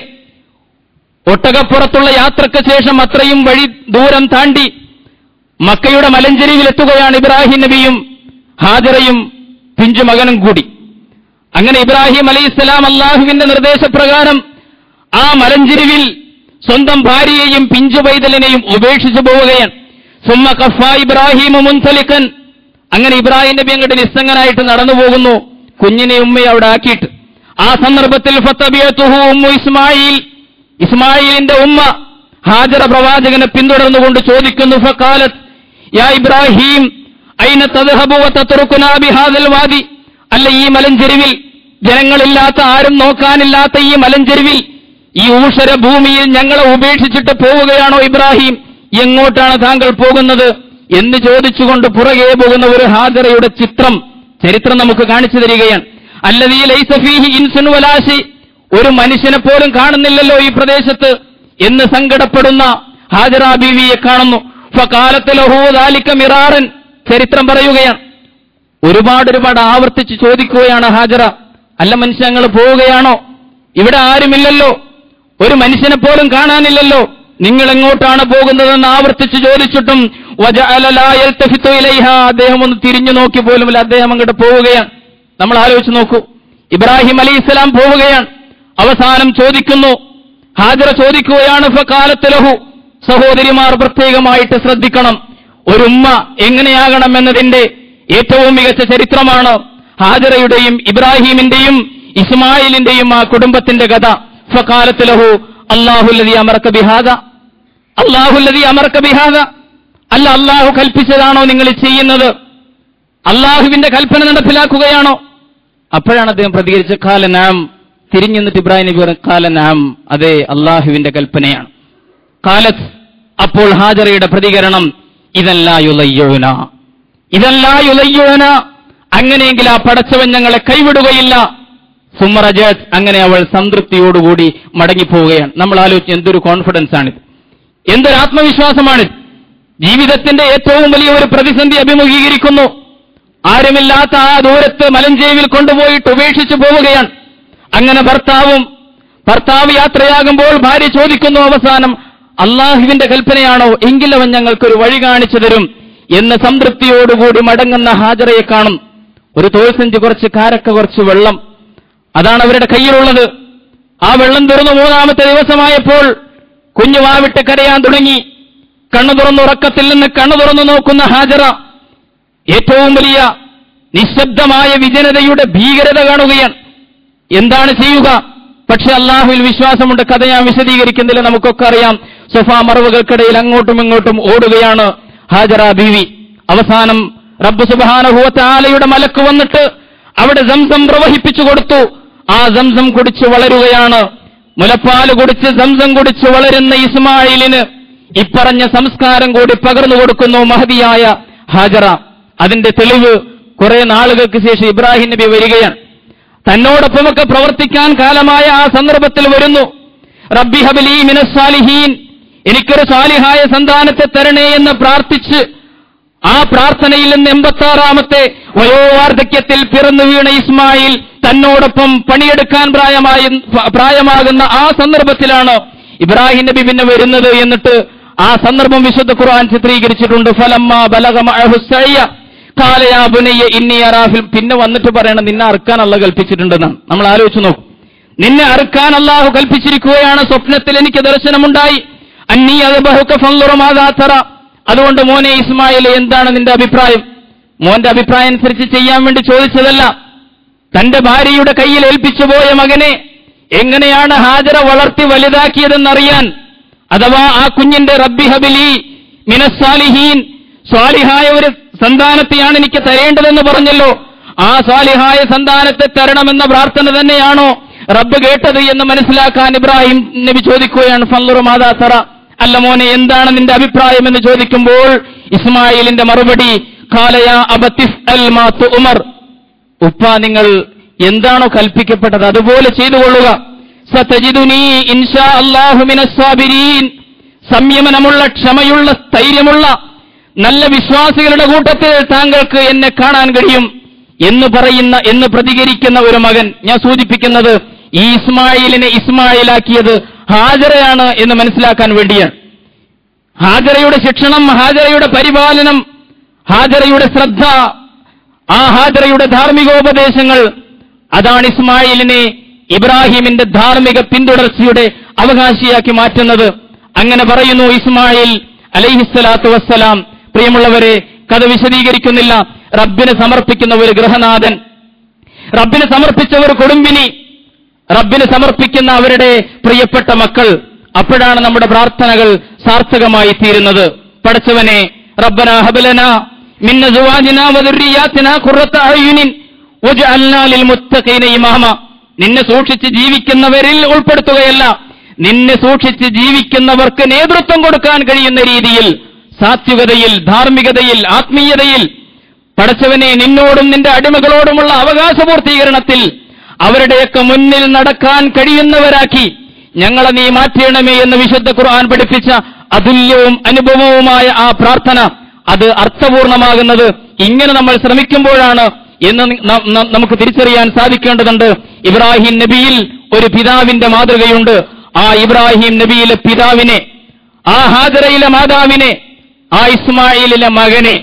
ഒട്ടകപ്പുറത്തുള്ള യാത്രയ്ക്ക് ശേഷം അത്രയും വഴി ദൂരം താണ്ടി മക്കയുടെ മലഞ്ചെരിവിലെത്തുകയാണ് ഇബ്രാഹിം നബിയും ഹാജറയും പിഞ്ചു മകനും കൂടി. അങ്ങനെ ഇബ്രാഹിം അലൈഹിസ്സലാം അള്ളാഹുവിന്റെ നിർദ്ദേശപ്രകാരം ആ മലഞ്ചെരിവിൽ സ്വന്തം ഭാര്യയെയും പിഞ്ചു പൈതലിനെയും ഉപേക്ഷിച്ചു പോവുകയാണ്. സുമ്മ കഫാ ഇബ്രാഹിം മുൻസലിക്കൻ. അങ്ങനെ ഇബ്രാഹിം നബി അങ്ങോട്ട് നിസ്സംഗനായിട്ട് നടന്നു പോകുന്നു, കുഞ്ഞിനെ ഉമ്മയെ അവിടെ ആക്കിയിട്ട്. ആ സന്ദർഭത്തിൽ ഫതബിയതുഹു ഉമ്മു ഇസ്മായിൽ, ഇസ്മായിലിന്റെ ഉമ്മ ഹാജറ പ്രവാചകനെ പിന്തുടർന്നുകൊണ്ട് ചോദിക്കുന്നു, ഫഖാലത്ത് യാ ഇബ്രാഹിം ഐന തദ്ഹബു വതത്റുകുനാ ബിഹാദൽ വാദി. അല്ല, ഈ മലഞ്ചെരിവിൽ, ജനങ്ങളില്ലാത്ത, ആരും നോക്കാനില്ലാത്ത ഈ മലഞ്ചെരിവിൽ, ഈ ഊഷര ഭൂമിയിൽ ഞങ്ങളെ ഉപേക്ഷിച്ചിട്ട് പോവുകയാണോ ഇബ്രാഹിം? എങ്ങോട്ടാണ് താങ്കൾ പോകുന്നത് എന്ന് ചോദിച്ചുകൊണ്ട് പുറകെ പോകുന്ന ഒരു ഹാജറയുടെ ചിത്രം ചരിത്രം നമുക്ക് കാണിച്ചു തരികയാണ്. അല്ലദീ ലൈസ ഫീഹി ഇൻസുൻ വലാ ശൈ. ഒരു മനുഷ്യനെ പോലും കാണുന്നില്ലല്ലോ ഈ പ്രദേശത്ത് എന്ന് സങ്കടപ്പെടുന്ന ഹാജറ ബീവിയെ കാണുന്നു. ഫഖാലത്ത് ലഹു ദാലിക മിറാറൻ. ചരിത്രം പറയുകയാണ്, ഒരുപാട് ആവർത്തിച്ച് ചോദിക്കുകയാണ് ഹാജറ, അല്ല മനുഷ്യ, ഞങ്ങൾ പോവുകയാണോ? ഇവിടെ ആരുമില്ലല്ലോ, ഒരു മനുഷ്യനെ പോലും കാണാനില്ലല്ലോ, നിങ്ങൾ എങ്ങോട്ടാണ് പോകുന്നതെന്ന് ആവർത്തിച്ച് ചോദിച്ചിട്ടും വജഅല ലാ യൽതഫിതു ഇലൈഹാ. അദ്ദേഹം ഒന്ന് തിരിഞ്ഞു നോക്കി പോലുമില്ല, അദ്ദേഹം അങ്ങോട്ട് പോവുകയാണ്. നമ്മൾ ആലോചിച്ച് നോക്കൂ, ഇബ്രാഹിം അലൈഹിസ്സലാം പോവുകയാണ്. അവസാനം ചോദിക്കുന്നു, ഹാജറ ചോദിക്കുകയാണ്, ഫഖാലത്ത് ലഹു. സഹോദരിമാർ പ്രത്യേകമായിട്ട് ശ്രദ്ധിക്കണം, ഒരു ഉമ്മ എങ്ങനെയാകണം എന്നതിന്റെ ഏറ്റവും മികച്ച ചരിത്രമാണ് ഹാജറയുടെയും ഇബ്രാഹിമിന്റെയും ഇസ്മായിലിന്റെയും ആ കുടുംബത്തിന്റെ കഥ. ഫഖാലത്ത് ലഹു അല്ലാഹുല്ലദീ അമറക ബിഹാദ. അല്ലാഹുല്ലദീ അമറക ബിഹാദ. അല്ല, അല്ലാഹു കൽപ്പിച്ചതാണോ നിങ്ങൾ ചെയ്യുന്നത്? അല്ലാഹുവിന്റെ കൽപ്പന നടപ്പിലാക്കുകയാണോ? അപ്പോഴാണ് അദ്ദേഹം പ്രതികരിച്ചത്, ഖാല നഅം. തിരിഞ്ഞു നിന്നിട്ട് ഇബ്രാഹിം നബി പറഞ്ഞു, ഖാല നഅം, അതെ, അല്ലാഹുവിന്റെ കൽപ്പനയാണ്. ഖാലത്ത്, അപ്പോൾ ഹാജറയുടെ പ്രതികരണം, ഇദല്ലാ യുളയ്യുന, ഇദല്ലാ യുളയ്യുന, അങ്ങനെയെങ്കിൽ ആ പടച്ചവൻ ഞങ്ങളെ കൈവിടുകയില്ല. സുമറജത്ത്, അങ്ങനെ അവൾ സംതൃപ്തിയോടുകൂടി മടങ്ങിപ്പോവുകയാണ്. നമ്മൾ ആലോചിച്ച് എന്തൊരു കോൺഫിഡൻസ് ആണിത്, എന്തൊരു ആത്മവിശ്വാസമാണിത്. ജീവിതത്തിന്റെ ഏറ്റവും വലിയ ഒരു പ്രതിസന്ധി അഭിമുഖീകരിക്കുന്നു, ആരുമില്ലാത്ത ആ ദൂരത്ത് മലഞ്ചേവിൽ കൊണ്ടുപോയിട്ട് ഉപേക്ഷിച്ചു പോവുകയാണ്. അങ്ങനെ ഭർത്താവ് യാത്രയാകുമ്പോൾ ഭാര്യ ചോദിക്കുന്നു അവസാനം, അള്ളാഹുവിന്റെ കൽപ്പനയാണോ? എങ്കിൽ അവൻ ഞങ്ങൾക്കൊരു വഴി കാണിച്ചു തരും എന്ന് സംതൃപ്തിയോടുകൂടി മടങ്ങുന്ന ഹാജറയെ കാണും. ഒരു തോൽസഞ്ചി, കുറച്ച് കാരക്ക, കുറച്ച് വെള്ളം, അതാണ് അവരുടെ കയ്യിലുള്ളത്. ആ വെള്ളം തുറന്നു 3-ാമത്തെ ദിവസമായപ്പോൾ കുഞ്ഞു വാവിട്ട് കരയാൻ തുടങ്ങി. കണ്ണു തുറന്ന്, ഉറക്കത്തിൽ നിന്ന് കണ്ണു തുറന്നു നോക്കുന്ന ഹാജറ ഏറ്റവും വലിയ നിശബ്ദമായ വിജനതയുടെ ഭീകരത കാണുകയാണ്. എന്താണ് ചെയ്യുക? പക്ഷെ അള്ളാഹുവിൽ വിശ്വാസമുണ്ട്. കഥ ഞാൻ വിശദീകരിക്കുന്നില്ല, നമുക്കൊക്കെ അറിയാം. സഫാ മറവുകൾക്കിടയിൽ അങ്ങോട്ടും ഇങ്ങോട്ടും ഓടുകയാണ് ഹാജറ ബീവി. അവസാനം റബ്ബ് സുബ്ഹാനഹു വ തആലയുടെ മലക്ക് വന്നിട്ട് അവിടെ സംസം പ്രവഹിപ്പിച്ചു കൊടുത്തു. ആ സംസം കുടിച്ച് വളരുകയാണ്. മുലപ്പാല് കുടിച്ച് സംസം കുടിച്ച് വളരുന്ന ഇസ്മായിലിന് ഇപ്പറഞ്ഞ സംസ്കാരം കൂടി പകർന്നു കൊടുക്കുന്നു മഹദിയായ ഹാജറ. അതിന്റെ തെളിവ് കുറെ നാളുകൾക്ക് ശേഷം ഇബ്രാഹിം നബി വരികയാണ്. തന്നോടൊപ്പമൊക്കെ പ്രവർത്തിക്കാൻ കാലമായ ആ സന്ദർഭത്തിൽ വരുന്നു. റബ്ബി ഹബ്ലി മിനസ് സാലിഹീൻ, എനിക്കൊരു സാലിഹായ സന്താനത്തെ തരണേ എന്ന് പ്രാർത്ഥിച്ച് ആ പ്രാർത്ഥനയിൽ നിന്ന് 86-ാമത്തെ വയോവാർദ്ധക്യത്തിൽ പിറന്നു വീണ ഇസ്മായിൽ തന്നോടൊപ്പം പണിയെടുക്കാൻ പ്രായമാകുന്ന ആ സന്ദർഭത്തിലാണ് ഇബ്രാഹിം നബി പിന്നെ വരുന്നത്. എന്നിട്ട് ആ സന്ദർഭം വിശുദ്ധ ഖുർആൻ ചിത്രീകരിച്ചിട്ടുണ്ട്. ഫലമ്മാ ബലഗ മഅഹു സഅയ ഖാല യാ ബുനയ്യ ഇന്നി അറാ ഫിൽ. പിന്നെ വന്നിട്ട് പറയണം, നിന്നെ അറുക്കാൻ അല്ലാഹു കൽപ്പിച്ചിട്ടുണ്ടെന്നാണ്. നമ്മൾ ആലോചിച്ച് നോക്കും, നിന്നെ അറുക്കാൻ അല്ലാഹു കൽപ്പിച്ചിരിക്കുകയാണ്. സ്വപ്നത്തിൽ എനിക്ക് ദർശനമുണ്ടായി. അന്നീ അദ്ബഹുക ഫൻളുറ മാദാ തറ. അതുകൊണ്ട് മോനെ ഇസ്മായിലെ, എന്താണ് നിന്റെ അഭിപ്രായം? മോന്റെ അഭിപ്രായം അനുസരിച്ച് ചെയ്യാൻ വേണ്ടി ചോദിച്ചതല്ല. തന്റെ ഭാര്യയുടെ കയ്യിൽ ഏൽപ്പിച്ചു പോയ മകനെ എങ്ങനെയാണ് ഹാജറ വളർത്തി വലുതാക്കിയതെന്നറിയാൻ, അഥവാ ആ കുഞ്ഞിന്റെ റബ്ബി ഹബ്ലി മിനസ് സാലിഹീൻ, സ്വാലിഹായ ഒരു സന്താനത്തെയാണ് എനിക്ക് തരേണ്ടതെന്ന് പറഞ്ഞല്ലോ. ആ സ്വാലിഹായ സന്താനത്തെ തരണമെന്ന പ്രാർത്ഥന തന്നെയാണോ റബ്ബ് കേട്ടത് എന്ന് മനസ്സിലാക്കാൻ ഇബ്രാഹിം നബി ചോദിക്കുകയാണ്. ഫൻളുറു മാദാ തറ, അല്ല മോനെ എന്താണ് നിന്റെ അഭിപ്രായം എന്ന് ചോദിക്കുമ്പോൾ ഇസ്മായിലിന്റെ മറുപടി ഖാല യാ അബതി ഇഫ്അൽ മാ തുഅ്മർ, ഉപ്പ നിങ്ങൾ എന്താണോ കൽപ്പിക്കപ്പെട്ടത് അതുപോലെ ചെയ്തുകൊള്ളുക. സതജിദുനി ഇൻഷാ അല്ലാഹു മിനസ് സാബിരീൻ, സംയമനമുള്ള, ക്ഷമയുള്ള, സ്ഥൈര്യമുള്ള നല്ല വിശ്വാസികളുടെ കൂട്ടത്തിൽ താങ്കൾക്ക് എന്നെ കാണാൻ കഴിയും എന്ന് പ്രതികരിക്കുന്ന ഒരു മകൻ. ഞാൻ സൂചിപ്പിക്കുന്നത് ഈ ഇസ്മായിലിനെ ഇസ്മായിലാക്കിയത് ഹാജറയാണ് എന്ന് മനസ്സിലാക്കാൻ വേണ്ടിയാണ്. ഹാജറയുടെ ശിക്ഷണം, ഹാജറയുടെ പരിപാലനം, ഹാജറയുടെ ശ്രദ്ധ, ആ ഹാജറയുടെ ധാർമ്മികോപദേശങ്ങൾ, അതാണ് ഇസ്മായിലിനെ ഇബ്രാഹിമിന്റെ ധാർമ്മിക പിന്തുടർച്ചയുടെ അവകാശിയാക്കി മാറ്റുന്നത്. അങ്ങനെ പറയുന്നു ഇസ്മായിൽ അലൈഹിസ്സലാത്തു വസ്സലാം. പ്രിയമുള്ളവരെ, കഥ വിശദീകരിക്കുന്നില്ല. റബ്ബിന് സമർപ്പിക്കുന്ന ഒരു ഗൃഹനാഥൻ, റബ്ബിന് സമർപ്പിച്ച ഒരു കുടുംബിനി, റബ്ബിന് സമർപ്പിക്കുന്ന അവരുടെ പ്രിയപ്പെട്ട മക്കൾ, അപ്പോഴാണ് നമ്മുടെ പ്രാർത്ഥനകൾ സാർത്ഥകമായി തീരുന്നത്. പടച്ചവനെ, റബ്ബനാ ഹബ് ലനാ മിൻ അസ്വാജിനാ വദുർരിയാതിനാ ഖുർറത അയുനിൻ വജ്അൽനാ ലിൽമുത്തഖീന ഇമാമ. നിന്നെ സൂക്ഷിച്ച് ജീവിക്കുന്നവരിൽ ഉൾപ്പെടുത്തുകയല്ല, നിന്നെ സൂക്ഷിച്ച് ജീവിക്കുന്നവർക്ക് നേതൃത്വം കൊടുക്കാൻ കഴിയുന്ന രീതിയിൽ, സാത്വികതയിൽ, ധാർമ്മികതയിൽ, ആത്മീയതയിൽ, പടച്ചവനെ നിന്നോടും നിന്റെ അടിമകളോടുമുള്ള അവകാശപൂർത്തീകരണത്തിൽ അവരുടെയൊക്കെ മുന്നിൽ നടക്കാൻ കഴിയുന്നവരാക്കി ഞങ്ങളെ നീ മാറ്റണമേ എന്ന് വിശുദ്ധ ഖുർആൻ പഠിപ്പിച്ച അതുല്യവും അനുഭവവുമായ ആ പ്രാർത്ഥന, അത് അർത്ഥപൂർണമാകുന്നത് ഇങ്ങനെ നമ്മൾ ശ്രമിക്കുമ്പോഴാണ് എന്ന് നമുക്ക് തിരിച്ചറിയാൻ സാധിക്കേണ്ടതുണ്ട്. ഇബ്രാഹിം നബിയിൽ ഒരു പിതാവിന്റെ മാതൃകയുണ്ട്. ആ ഇബ്രാഹിം നബിയിലെ പിതാവിനെ, ആ ഹാജറയിലെ മാതാവിനെ, ആ ഇസ്മായിലിലെ മകനെ,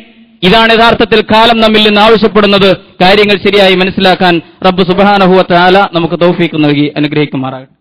ഇതാണ് യഥാർത്ഥത്തിൽ കാലം നമ്മിൽ നിന്ന് ആവശ്യപ്പെടുന്നത്. കാര്യങ്ങൾ ശരിയായി മനസ്സിലാക്കാൻ റബ്ബ് സുബ്ഹാനഹു വ തആല നമുക്ക് തൗഫീഖ് നൽകി അനുഗ്രഹിക്കുമാറാകട്ടെ.